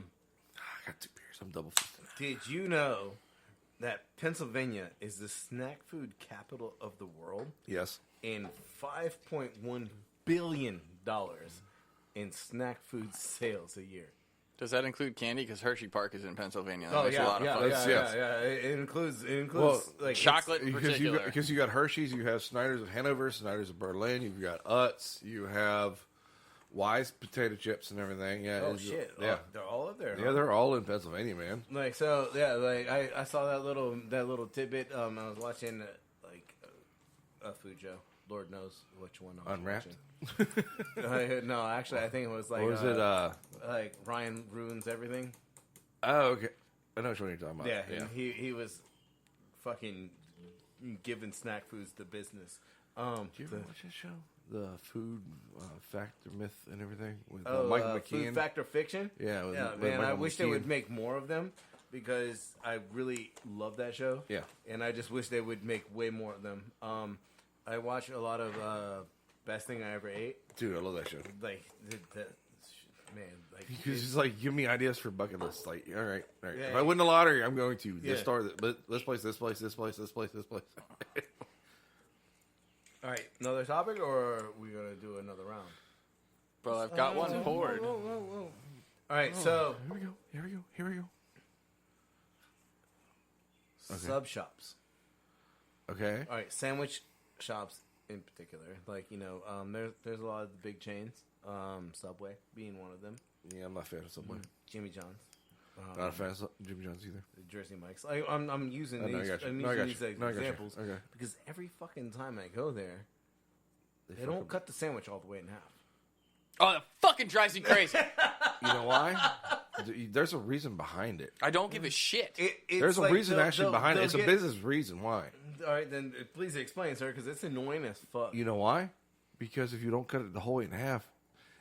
got 2 beers. I'm double fisting. Did you know that Pennsylvania is the snack food capital of the world? Yes. And $5.1 billion in snack food sales a year. Does that include candy? Because Hershey Park is in Pennsylvania. That Oh makes a lot of fun. yeah. It includes Well, like Chocolate in particular. Because you got Hershey's, you have Snyder's of Hanover, Snyder's of Berlin, you've got Utz, you have Wise potato chips and everything. Yeah. Oh shit! Yeah. They're all up there. Yeah, Huh? they're all in Pennsylvania, man. Like so, yeah. Like I saw that little tidbit. I was watching a food show. Lord knows which one. I was Unwrapped? watching. No, actually, I think it was like. Or was it? Like Ryan Ruins Everything? Oh, okay. I know which one you're talking about. Yeah, Yeah. he was fucking giving snack foods the business. Do you ever watch that show? The Food Factor Myth and everything with Oh, Michael McKean. Food Factor Fiction. Yeah, with man. Michael I wish they would McKean. make more of them because I really love that show. Yeah. and I just wish they would make way more of them. I watch a lot of Best Thing I Ever Ate. Dude, I love that show. Like Man, like Because it's like, give me ideas for bucket lists. Like, all right. Yeah, If I win the lottery, I'm going to Yeah. this store, this place, this place, this place, this place, this place. all right, another topic, or are we gonna do another round? Bro, I've got one poured. All right, so Here we go. Okay. sub shops. Okay. All right, sandwich shops in particular. Like there's a lot of the big chains. Subway being one of them. Yeah, I'm not a fan of Subway. Jimmy John's. Not a fan of Jimmy John's either. Jersey Mike's. I'm using I know, I these. got you. I'm No, I using got these you. as No, I got you. examples Okay. because every fucking time I go there, they don't cut the sandwich all the way in half. Oh, that fucking drives me crazy. You know why? There's a reason behind it. I don't give a shit. It's There's a like reason actually behind it. It's a get- business reason why. All right, then please explain, sir, because it's annoying as fuck. You know why? Because if you don't cut it the whole way in half,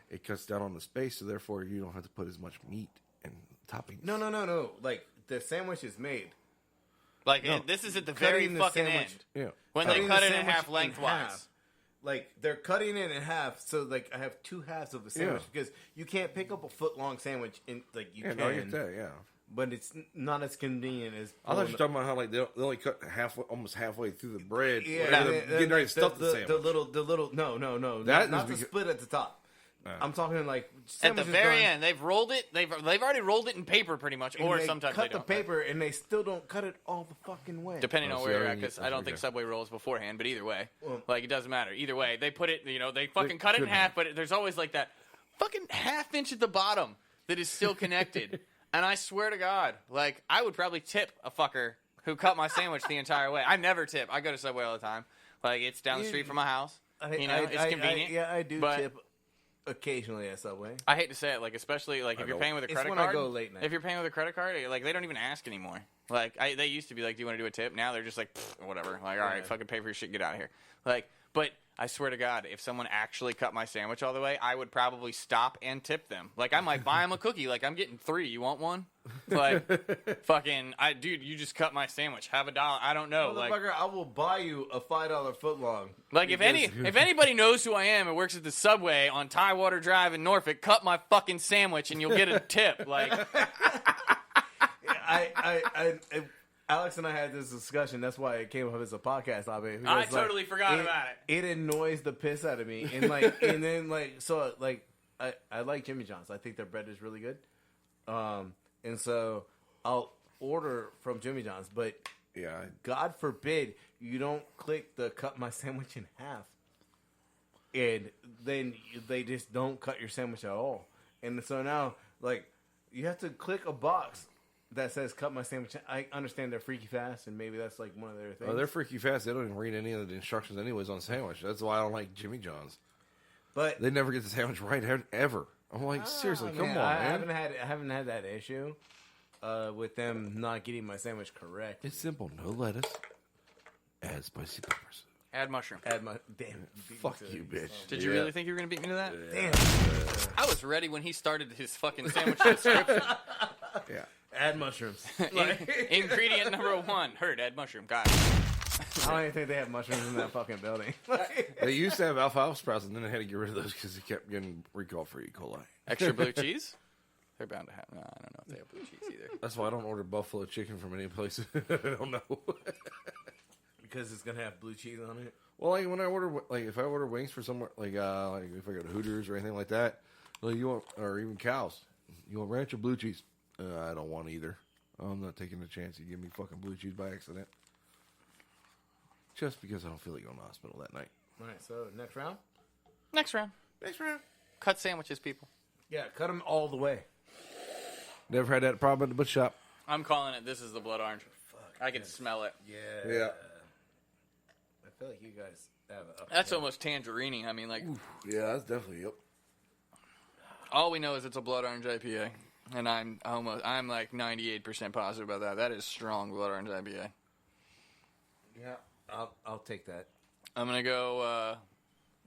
it cuts down on the space, so therefore you don't have to put as much meat and toppings. No. Like the sandwich is made. Like, this is at the Cutting very the fucking sandwich. end. Yeah. When Cutting they the cut it in sandwich half lengthwise. Like they're cutting it in half, so like I have two halves of the sandwich Yeah. because you can't pick up a foot long sandwich in like you Yeah, can, no, I get that, yeah. but it's not as convenient as. I thought you were talking about how like they only cut almost halfway through the bread. Yeah, Where they're getting ready to stuff the sandwich. the little no, That not is the because- split at the top. I'm talking like At the sandwich is very done, end, they've rolled it. They've already rolled it in paper, pretty much, and or they sometimes cut they don't. the paper and they still don't cut it all the fucking way. Depending Oh, on see, where you're I at, didn't because get- I don't okay. think Subway rolls beforehand. But either way, Well- like it doesn't matter. Either way, they put it. They fucking cut it in couldn't half. But there's always like that fucking half inch at the bottom that is still connected. And I swear to God, like I would probably tip a fucker who cut my sandwich the entire way. I never tip. I go to Subway all the time. Like it's down the street from my house. It's convenient. yeah, I do but tip occasionally at Subway. I hate to say it, like especially like if you're don't. paying with a It's credit when card. I go late night. If you're paying with a credit card, like they don't even ask anymore. Like they used to be like, "Do you want to do a tip?" Now they're just like, "Whatever." Like, all right, Yeah. fucking pay for your shit, get out of here. Like, but I swear to God, if someone actually cut my sandwich all the way, I would probably stop and tip them. Like I might buy them a cookie. Like I'm getting 3. You want one? Like, fucking, dude, you just cut my sandwich. Have $1. I don't know. Like, Motherfucker, I will buy you a $5 foot long. if anybody knows who I am and works at the Subway on Tidewater Drive in Norfolk, cut my fucking sandwich and you'll get a tip. Like, Alex and I had this discussion. That's why it came up as a podcast topic. I because, like, totally forgot about it. It annoys the piss out of me, and I like Jimmy John's. I think their bread is really good, and so I'll order from Jimmy John's. But Yeah. God forbid you don't click the cut my sandwich in half, and then they just don't cut your sandwich at all. And so now, like, you have to click a box that says cut my sandwich. I understand they're freaky fast, and maybe that's like one of their things. Oh, they're freaky fast. They don't even read any of the instructions anyways on the sandwich. That's why I don't like Jimmy John's. But They never get the sandwich right ever. I'm like, seriously, come on, I man. haven't had that issue with them not getting my sandwich correct. It's simple. No lettuce. Add spicy peppers. add mushroom. Add my damn. Fuck you, bitch. Did you really think you were going to beat me to that? Damn. I was ready when he started his fucking sandwich description. Yeah. Add mushrooms. Ingredient number 1. Heard, add mushroom. Got it. I don't even think they have mushrooms in that fucking building. They used to have alfalfa sprouts, and then they had to get rid of those because they kept getting recalled for E. coli. Extra blue cheese? They're bound to have. No, I don't know if they have blue cheese either. That's why I don't order buffalo chicken from any place. I don't know. Because it's gonna have blue cheese on it. Well, like when I order, like if I order wings for somewhere, like if I go to Hooters or anything like that, like you want, or even cows, you want ranch or blue cheese? I don't want either. I'm not taking the chance you give me fucking blue cheese by accident. Just because I don't feel like going to the hospital that night. All right, so next round. Next round. Next round. Cut sandwiches, people. Yeah, cut them all the way. Never had that problem at the butcher shop. I'm calling it. This is the blood orange. I can smell it. Yeah. Yeah. I feel like you guys have a. That's almost tangerine. I mean, like, Yeah, that's definitely, yep. all we know is it's a blood orange IPA. And I'm like 98% positive about that. That is strong blood orange IPA. Yeah, I'll take that. I'm gonna go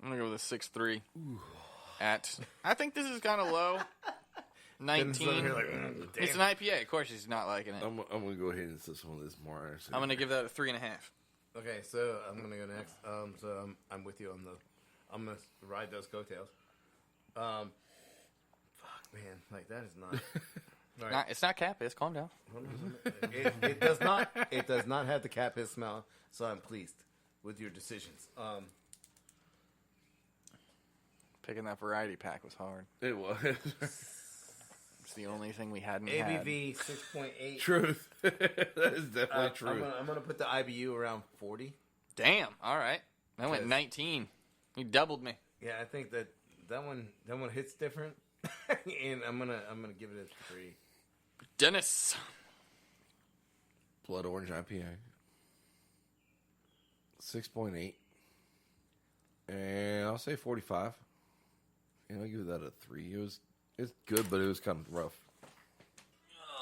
with a 6.3. I think this is kind of low. 19. It's an IPA. Of course, he's not liking it. I'm going to go ahead and set some of this more. I'm gonna give that a 3.5. Okay, so I'm gonna go next. So I'm with you on the. I'm gonna ride those coattails. Fuck, Man, like that is not. All right. Not, it's not cat piss. Calm down. It does not. It does not have the cat piss smell. So I'm pleased with your decisions. Picking that variety pack was hard. It was. It's the only thing we hadn't had. ABV 6.8. Truth. That is definitely true. I'm gonna put the IBU around 40. Damn. All right. I went 19. You doubled me. Yeah, I think that one hits different, and I'm gonna give it a 3. Dennis. Blood Orange IPA. 6.8. And I'll say 45. And I'll give that a 3. It's good, but it was kind of rough.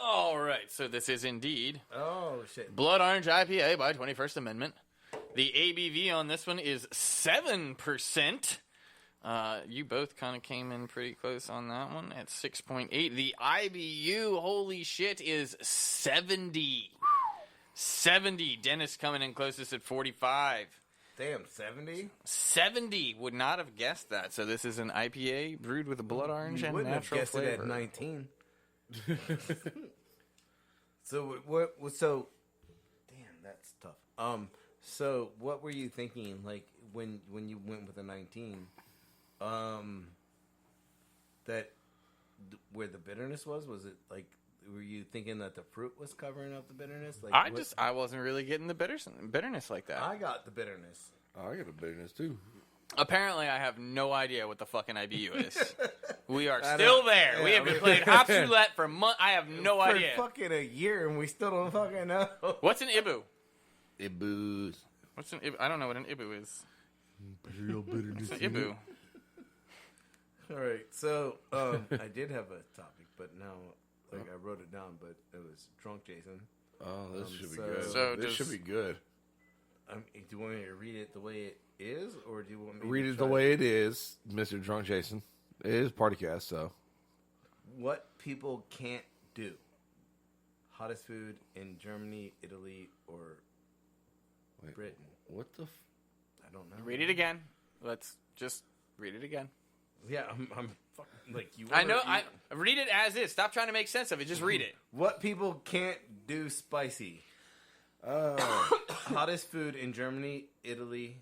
All right. So this is indeed Oh shit! Blood Orange IPA by 21st Amendment. The ABV on this one is 7%. You both kind of came in pretty close on that one at 6.8. The IBU, holy shit, is 70. 70. Dennis coming in closest at 45. Damn, 70. 70. Would not have guessed that. So this is an IPA brewed with a blood orange and Wouldn't have natural guessed flavor. it at 19. So what? So, damn, that's tough. So what were you thinking? Like when you went with a 19, where the bitterness was it like? Were you thinking that the fruit was covering up the bitterness? Like I wasn't really getting the bitterness like that. I got the bitterness. Oh, I got a bitterness too. Apparently, I have no idea what the fucking IBU is. We are I still know. there. Yeah, we have been playing Hop Roulette for months. I have no For idea. fucking a year, and we still don't fucking know. What's an Ibu? It booze. What's an Ibu? I don't know what an Ibu is. Imperial bitterness. What's an Ibu? All right, so I did have a topic, but now I wrote it down, but it was Drunk Jason. Oh, this should be so- good. So this does- should be good. Do you want me to read it the way it is, or do you want me Read to it the try- way it is, Mr. Drunk Jason. It is Partycast, so. What people can't do. Hottest food in Germany, Italy, or Wait, Britain. what the? I don't know. Read it again. Let's just read it again. Yeah, I'm fucking like you. I know. I read it as is. Stop trying to make sense of it. Just read it. What people can't do spicy. Hottest food in Germany, Italy,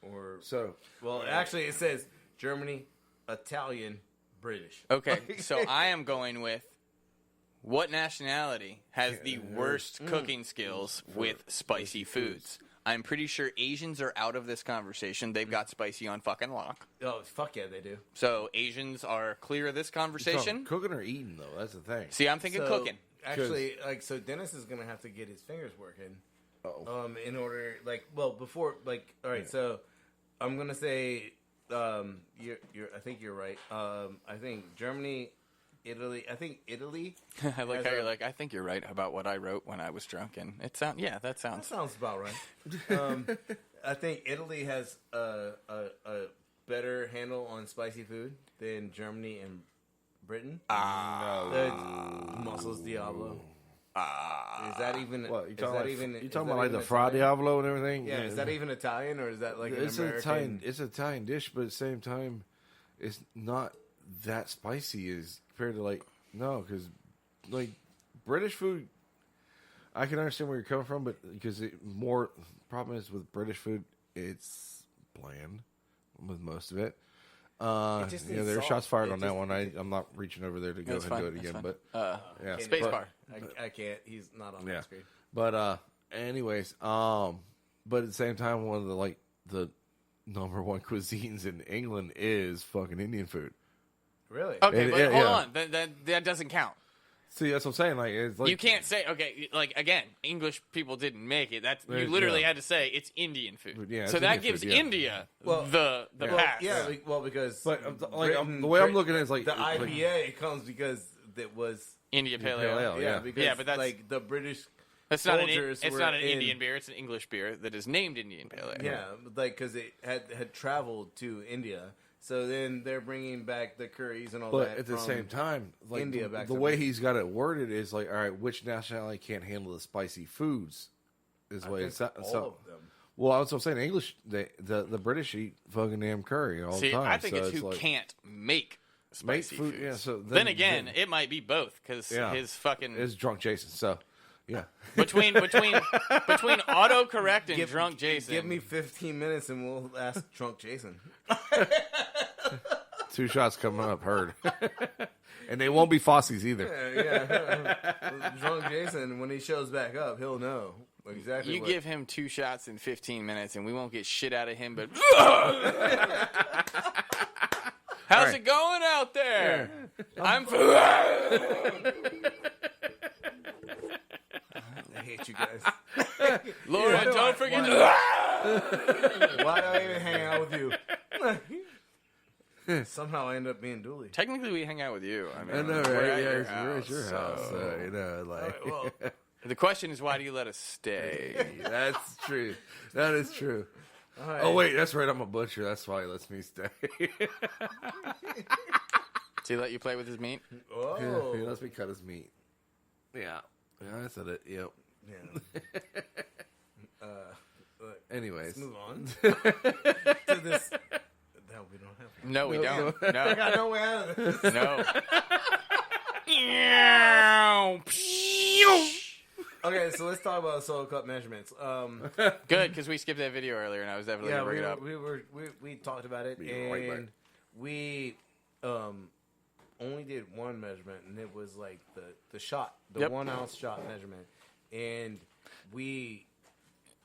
or So, well, actually, it says Germany, Italian, British. Okay, so I am going with what nationality has the worst cooking skills with spicy foods? I'm pretty sure Asians are out of this conversation. They've got spicy on fucking lock. Oh fuck yeah, they do. So Asians are clear of this so conversation. cooking or eating though? That's the thing. See, I'm thinking So, cooking. Actually, like, so Dennis is gonna have to get his fingers working. Oh, In order, like, well, before, like, all right. So, I'm gonna say, you're. I think you're right. I think Germany, Italy. I think Italy. I like has how you're a- like, I think you're right about what I wrote when I was drunk, and it sounds, yeah, that That sounds. sounds about right. I think Italy has a better handle on spicy food than Germany and Britain. The Muscles Diablo. Is that even? what you is talking that like? even? You is talking that about like even the Fra Italian? Diavolo and everything? Yeah, is that even Italian or is that like an It's an American? Italian. It's an Italian dish, but at the same time, it's not that spicy as compared to like because like British food. I can understand where you're coming from, but because more problem is with British food, it's bland with most of it. just Yeah, needs there are salt. shots fired It on that just- one. I'm not reaching over there to go That's ahead and fine, do it that's again, fine. but yeah, Space but- bar. I can't. He's not on Yeah. the screen. But anyways, but at the same time, one of the number one cuisines in England is fucking Indian food. Really? Okay, And- but yeah, hold yeah. on. That doesn't count. See, that's what I'm saying. Like, it's like You can't say, okay, like, again, English people didn't make it. That's you Yeah. literally had to say it's Indian food. Yeah, so it's that Indian gives food, yeah. India Well, the yeah. pass. Yeah. Well, because But like Britain- the way I'm Brit- looking at it is like the like- IPA comes because it was India Pale Pale Ale. Ale. Oh, yeah. because Yeah, but that's- like the British. That's not Soldiers it's were not an in- Indian beer. It's an English beer that is named Indian Pale Ale. Yeah, like because it had traveled to India, so then they're bringing back the curries and all But that. at the from same time, like India the back the to way Britain. he's got it worded is like, all right, which nationality can't handle the spicy foods? Is the way I it's think all of them. Well, that's what I'm saying. English, the British eat fucking damn curry all See, the time. I think so it's who like, can't make spicy foods. Yeah. So Then again, it might be both because Yeah. his fucking is drunk Jason. So, yeah. between autocorrect and drunk Jason. Give me 15 minutes and we'll ask drunk Jason. 2 shots coming up. Heard. And they won't be Fosse's either. Yeah. Drunk Jason, when he shows back up, he'll know exactly. You give him 2 shots in 15 minutes, and we won't get shit out of him. But how's it going out there? I'm. I hate you guys. Laura, don't forget. Why do I even hang out with you? Somehow I end up being Dooley. Technically, we hang out with you. I mean, I know, we're right? at Yeah, your we're at your house. so- So, you know, like. Well, The question is, why do you let us stay? That's true. That is true. all right. Oh, wait. That's right. I'm a butcher. That's why he lets me stay. Does he let you play with his meat? Oh. He lets me cut his meat. Yeah. Yeah, I said it. Yep. Yeah. Anyways. Let's move on to this. No, we don't have. No, we don't. I No, got no way out of this. no. Okay, so let's talk about solo cup measurements. Good, because we skipped that video earlier, and I was definitely Yeah, gonna bring it up. we talked about it, Be right back. and we only did one measurement, and it was like the shot, the Yep. 1 ounce shot measurement, and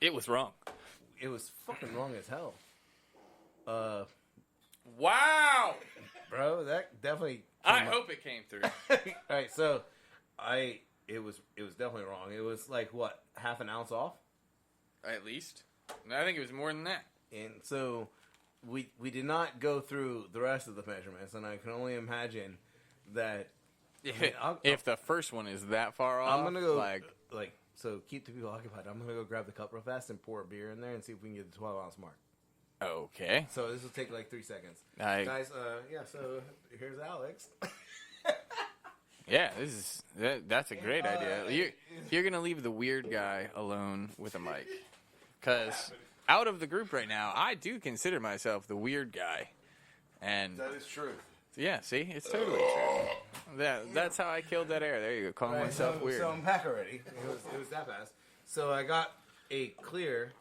It was wrong. it was fucking wrong as hell, Wow. bro. That definitely. I hope it came through. All right, so it was definitely wrong. It was like what, half an ounce off. At least. I think it was more than that. And so we did not go through the rest of the measurements, and I can only imagine that If the first one is that far off, I'm gonna go like so keep the people occupied. I'm gonna go grab the cup real fast and pour a beer in there and see if we can get the 12-ounce mark. okay. So this will take like 3 seconds, I- guys. Yeah. So here's Alex. Yeah, that's a great idea. You're gonna leave the weird guy alone with a mic, because out of the group right now, I do consider myself the weird guy, and is true. yeah, see, it's totally true. That's how I killed that air. There you go, calling Right, myself weird. So I'm back already. It was that fast. So I got a clear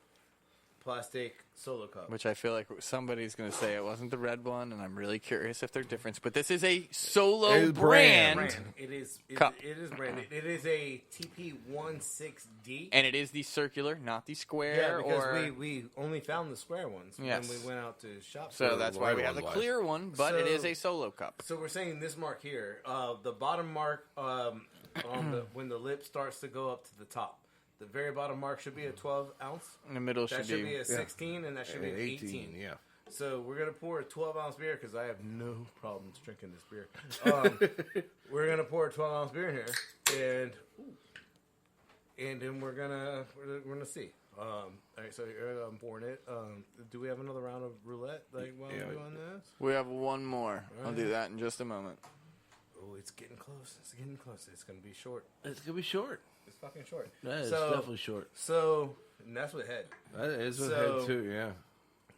plastic solo cup. Which I feel like somebody's going to say it wasn't the red one, and I'm really curious if they're different. But this is a solo It's brand, It is Cup. It is branded. It is a TP16D. and it is the circular, not the Yeah, square. because or we only found the square ones Yes. when we went out to shop. so for that's them. why we have the Otherwise. clear one, but it So- is a solo cup. So we're saying this mark here, the bottom mark on when the lip starts to go up to the top. The very bottom mark should be a 12 ounce. In the middle That should should be be a 16, and that should be an 18. Yeah. So we're gonna pour a 12 ounce beer because I have no problems drinking this beer. We're gonna pour a 12 ounce beer in here, and then we're gonna see. All right, so here I'm pouring it. Do we have another round of roulette like while Yeah, we're doing this? We have one more. I'll do that in just a moment. Oh, it's getting close. It's getting close. It's gonna be short. It's going to be short. It's fucking short. That is So- definitely short. So, and that's with head. That is with So- head, too, yeah.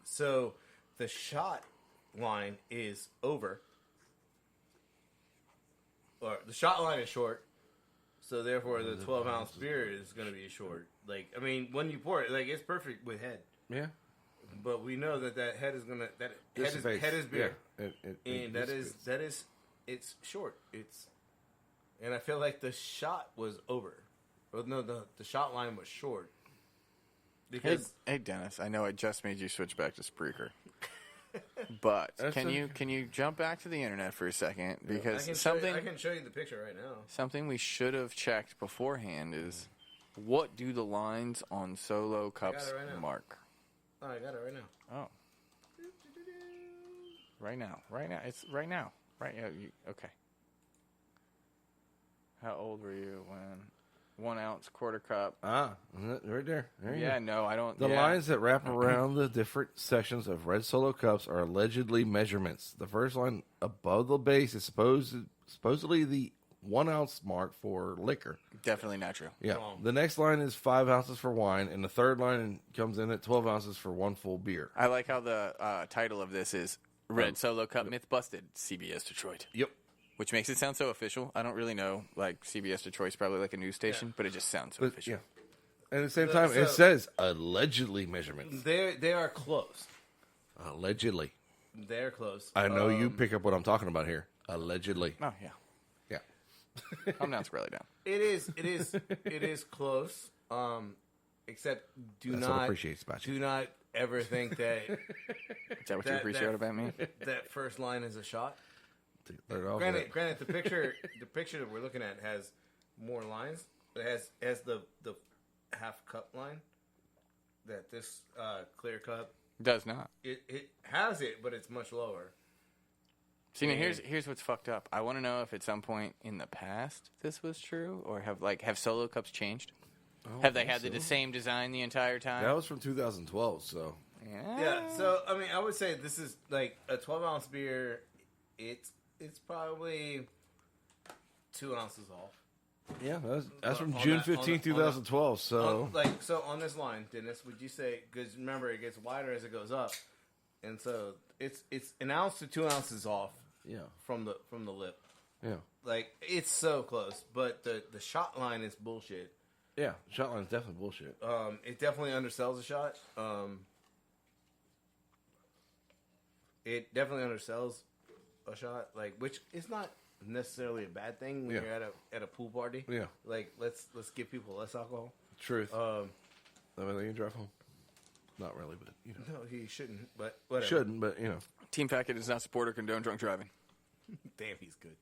So the shot line is over. Or the shot line is short. So therefore the 12 ounce beer is going to be short. Like, I mean, when you pour it, like, it's perfect with head. Yeah. But we know that head is going to, head Dissipates. is beer. Yeah. And that is, it's short. And I feel like the shot was over. Well, no, the shot line was short. Hey, Because hey, Dennis, I know I just made you switch back to Spreaker. But That's can okay. you jump back to the internet for a second? Because I can show you the picture right now. something we should have checked beforehand is what do the lines on solo cups right now. mark? Oh, I got it right now. Oh, right now. It's right now. Right. Okay. How old were you when 1 ounce quarter cup? right there. There you Yeah, go. no, I don't. The yeah. lines that wrap around the different sections of red solo cups are allegedly measurements. The first line above the base is supposedly the 1 ounce mark for liquor. Definitely not true. Yeah. Wrong. The next line is 5 ounces for wine, and the third line comes in at 12 ounces for one full beer. I like how the title of this is Red Solo Cup myth busted. CBS Detroit. Yep. Which makes it sound so official. I don't really know. Like, CBS Detroit's probably like a news station, but it just sounds so But, official. yeah. And at the same time, it says allegedly measurements. They are close. Allegedly. They're close. I know you pick up what I'm talking about here. Allegedly. Oh, yeah. Yeah. Calm down, Squirrely down. It is close. Except That's what I appreciate about you. do not ever think that Is that what you appreciate about me? that first line is a shot. They're all Granted, the picture that we're looking at has more lines. It has the half cup line. That this clear cup Does not. it has it, but it's much lower. See, now here's what's fucked up. I want to know if at some point in the past this was true, or have Solo Cups changed? Have they had the same design the entire time? That was from 2012, so. Yeah. So I mean, I would say this is like a 12-ounce beer. It's probably 2 ounces off. Yeah, that's from On June that- 15, 2012, so. So on this line, Dennis, would you say? Because remember, it gets wider as it goes up, and so it's an ounce to 2 ounces off. Yeah. From the lip. Yeah. Like, it's so close, but the shot line is bullshit. Yeah, shot line's definitely bullshit. It definitely undersells a shot. It definitely undersells a shot, like, which is not necessarily a bad thing when Yeah. you're at a pool party. Yeah. Like, let's give people less alcohol. Truth. Um, I mean, they can drive home. Not really, but, you know. no, he shouldn't, but whatever. Shouldn't, but, you know. Team Packet does not support or condone drunk driving. Damn, he's good.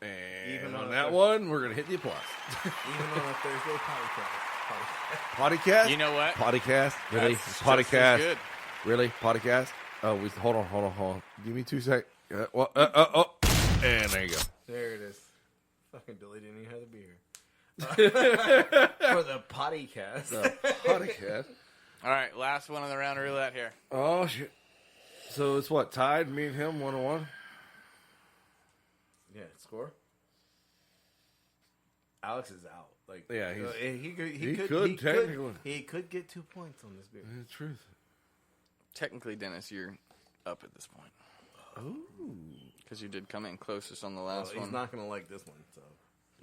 And Even on on that a- one, we're going to hit the applause. Even on a Thursday podcast. Pottycast? You know what? Pottycast? Really? That's just as Pottycast? good. Really? Pottycast? Oh, hold on. Give me 2 seconds. And there you go. There it is. Fucking deleting any other beer. For the Pottycast. Pottycast. All right, last one on the round of roulette here. Oh, shit. So it's what? Tied? Me and him, 1-1? Yeah, score. Alex is out. Like, Yeah, he could get 2 points on this beer. The truth. Technically, Dennis, you're up at this point. Ooh. Because you did come in closest on the Well, last he's one. not gonna like this one, so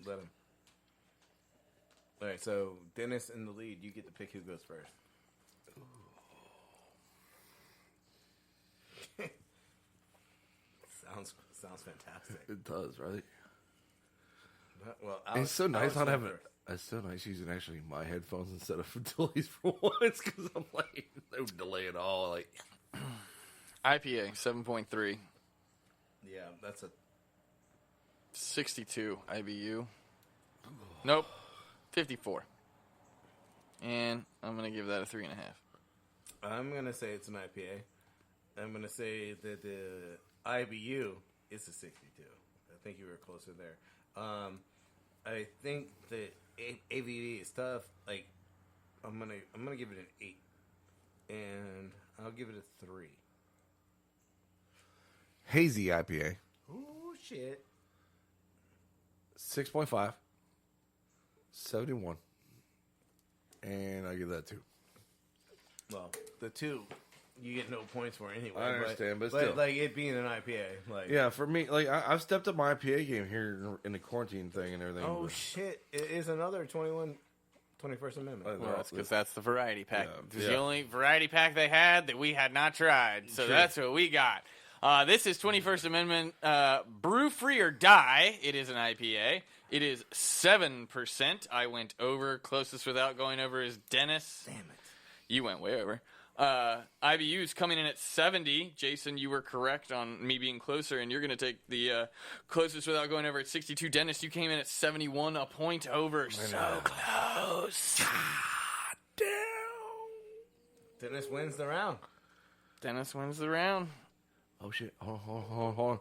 let him. All right, so Dennis in the lead. You get to pick who goes first. Sounds fantastic. It does, right? Well, It's so nice Alex not went having. first. It's so nice using actually my headphones instead of Dilly's for once because I'm like no delay at all. Like IPA, 7.3. Yeah, that's a 62 IBU. Nope, 54. And I'm going to give that a 3.5. I'm going to say it's an IPA. I'm going to say that the IBU is a 62. I think you were closer there. I think the ABV is tough. Like, I'm gonna give it an 8, and I'll give it a 3. hazy IPA, Oh shit! 6.5, 71, and I give that 2. Well, the 2 you get no points for anyway. I understand, but still. like it being an IPA, like Yeah, for me, like I've stepped up my IPA game here in the quarantine thing and everything. oh but- shit! It is another 21st Amendment. Well, that's because that's the variety pack. Yeah. It's Yeah. the only variety pack they had that we had not tried. So True. that's what we got. This is 21st Amendment Brew Free or Die. It is an IPA. It is 7%. I went over. Closest without going over is Dennis. Damn it! You went way over. IBU is coming in at 70. Jason, you were correct on me being closer, and you're going to take the closest without going over at 62. Dennis, you came in at 71, a point over. So close. Damn. Dennis wins the round. Dennis wins the round. Oh shit! Hold on.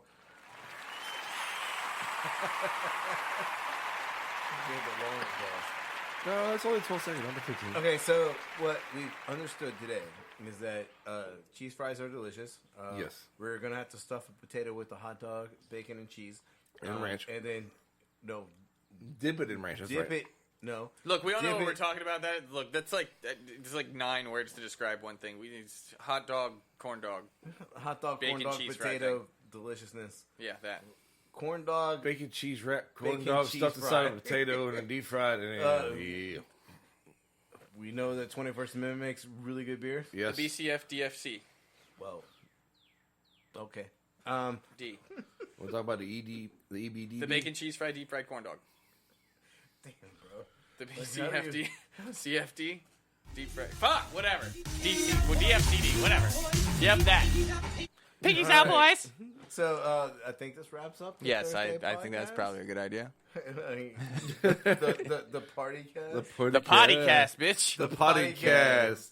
Give the long applause. No, that's only 12 seconds, under 15. Okay, so what we've understood today is that cheese fries are delicious. Yes. We're going to have to stuff a potato with the hot dog, bacon, and cheese. And ranch. And then, no, Dip it in ranch. That's dip right. it. No. Look, we all know Give what it- we're talking about. That look, that's like 9 words to describe one thing. We need hot dog, corn dog. Hot dog, Bacon, corn dog, cheese, fried potato, deliciousness. Yeah, that. Corn dog. Bacon cheese wrap, corn Bacon, dog cheese stuffed inside a fried. potato and then deep fried. And yeah. We know that 21st Amendment makes really good beers. Yes. The BCF DFC Well, okay. D. We'll talk about the EBD. The bacon, cheese, fried, deep fried corn dog. Damn, bro. The how do BCFD, CFD, deep fried. Fuck, whatever. DC, well, DFCD, whatever. Yep, that. Piggies out, boys. So I think this wraps up. The Yes, I Thursday think that's podcast. probably a good idea. the Partycast. The Partycast, bitch. The Partycast.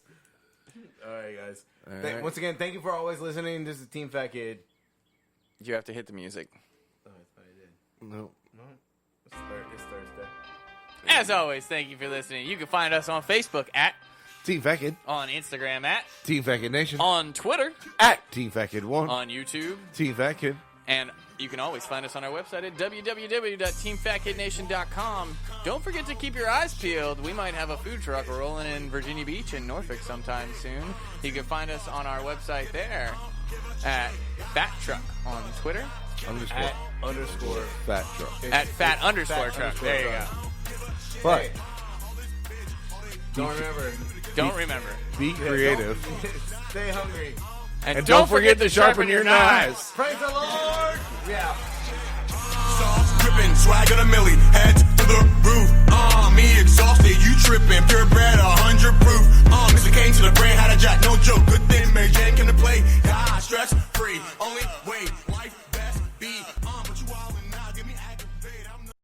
All right, guys. All right. Once again, thank you for always listening. This is Team Fat Kid. You have to hit the music. Oh, I thought I did. No. No, it's Thursday. As always, thank you for listening. You can find us on Facebook at, Team Fat Kid. on Instagram at, Team Fat Kid Nation. on Twitter, At Team Fat Kid 1. on YouTube, Team Fat Kid. and you can always find us on our website at www.teamfatkidnation.com. Don't forget to keep your eyes peeled. We might have a food truck rolling in Virginia Beach and Norfolk sometime soon. You can find us on our website there at Fat Truck on Twitter. Underscore. Underscore. Fat truck. At Fat underscore Fat Truck. underscore There you truck. go. But Don't remember. Don't remember. be creative. Stay hungry. And don't forget to sharpen your knives. Praise the Lord. Yeah. Sauce dripping, swag on a milli, head to the roof. Me exhausted, you tripping, purebred 100 proof. Mr. Kane to the brand.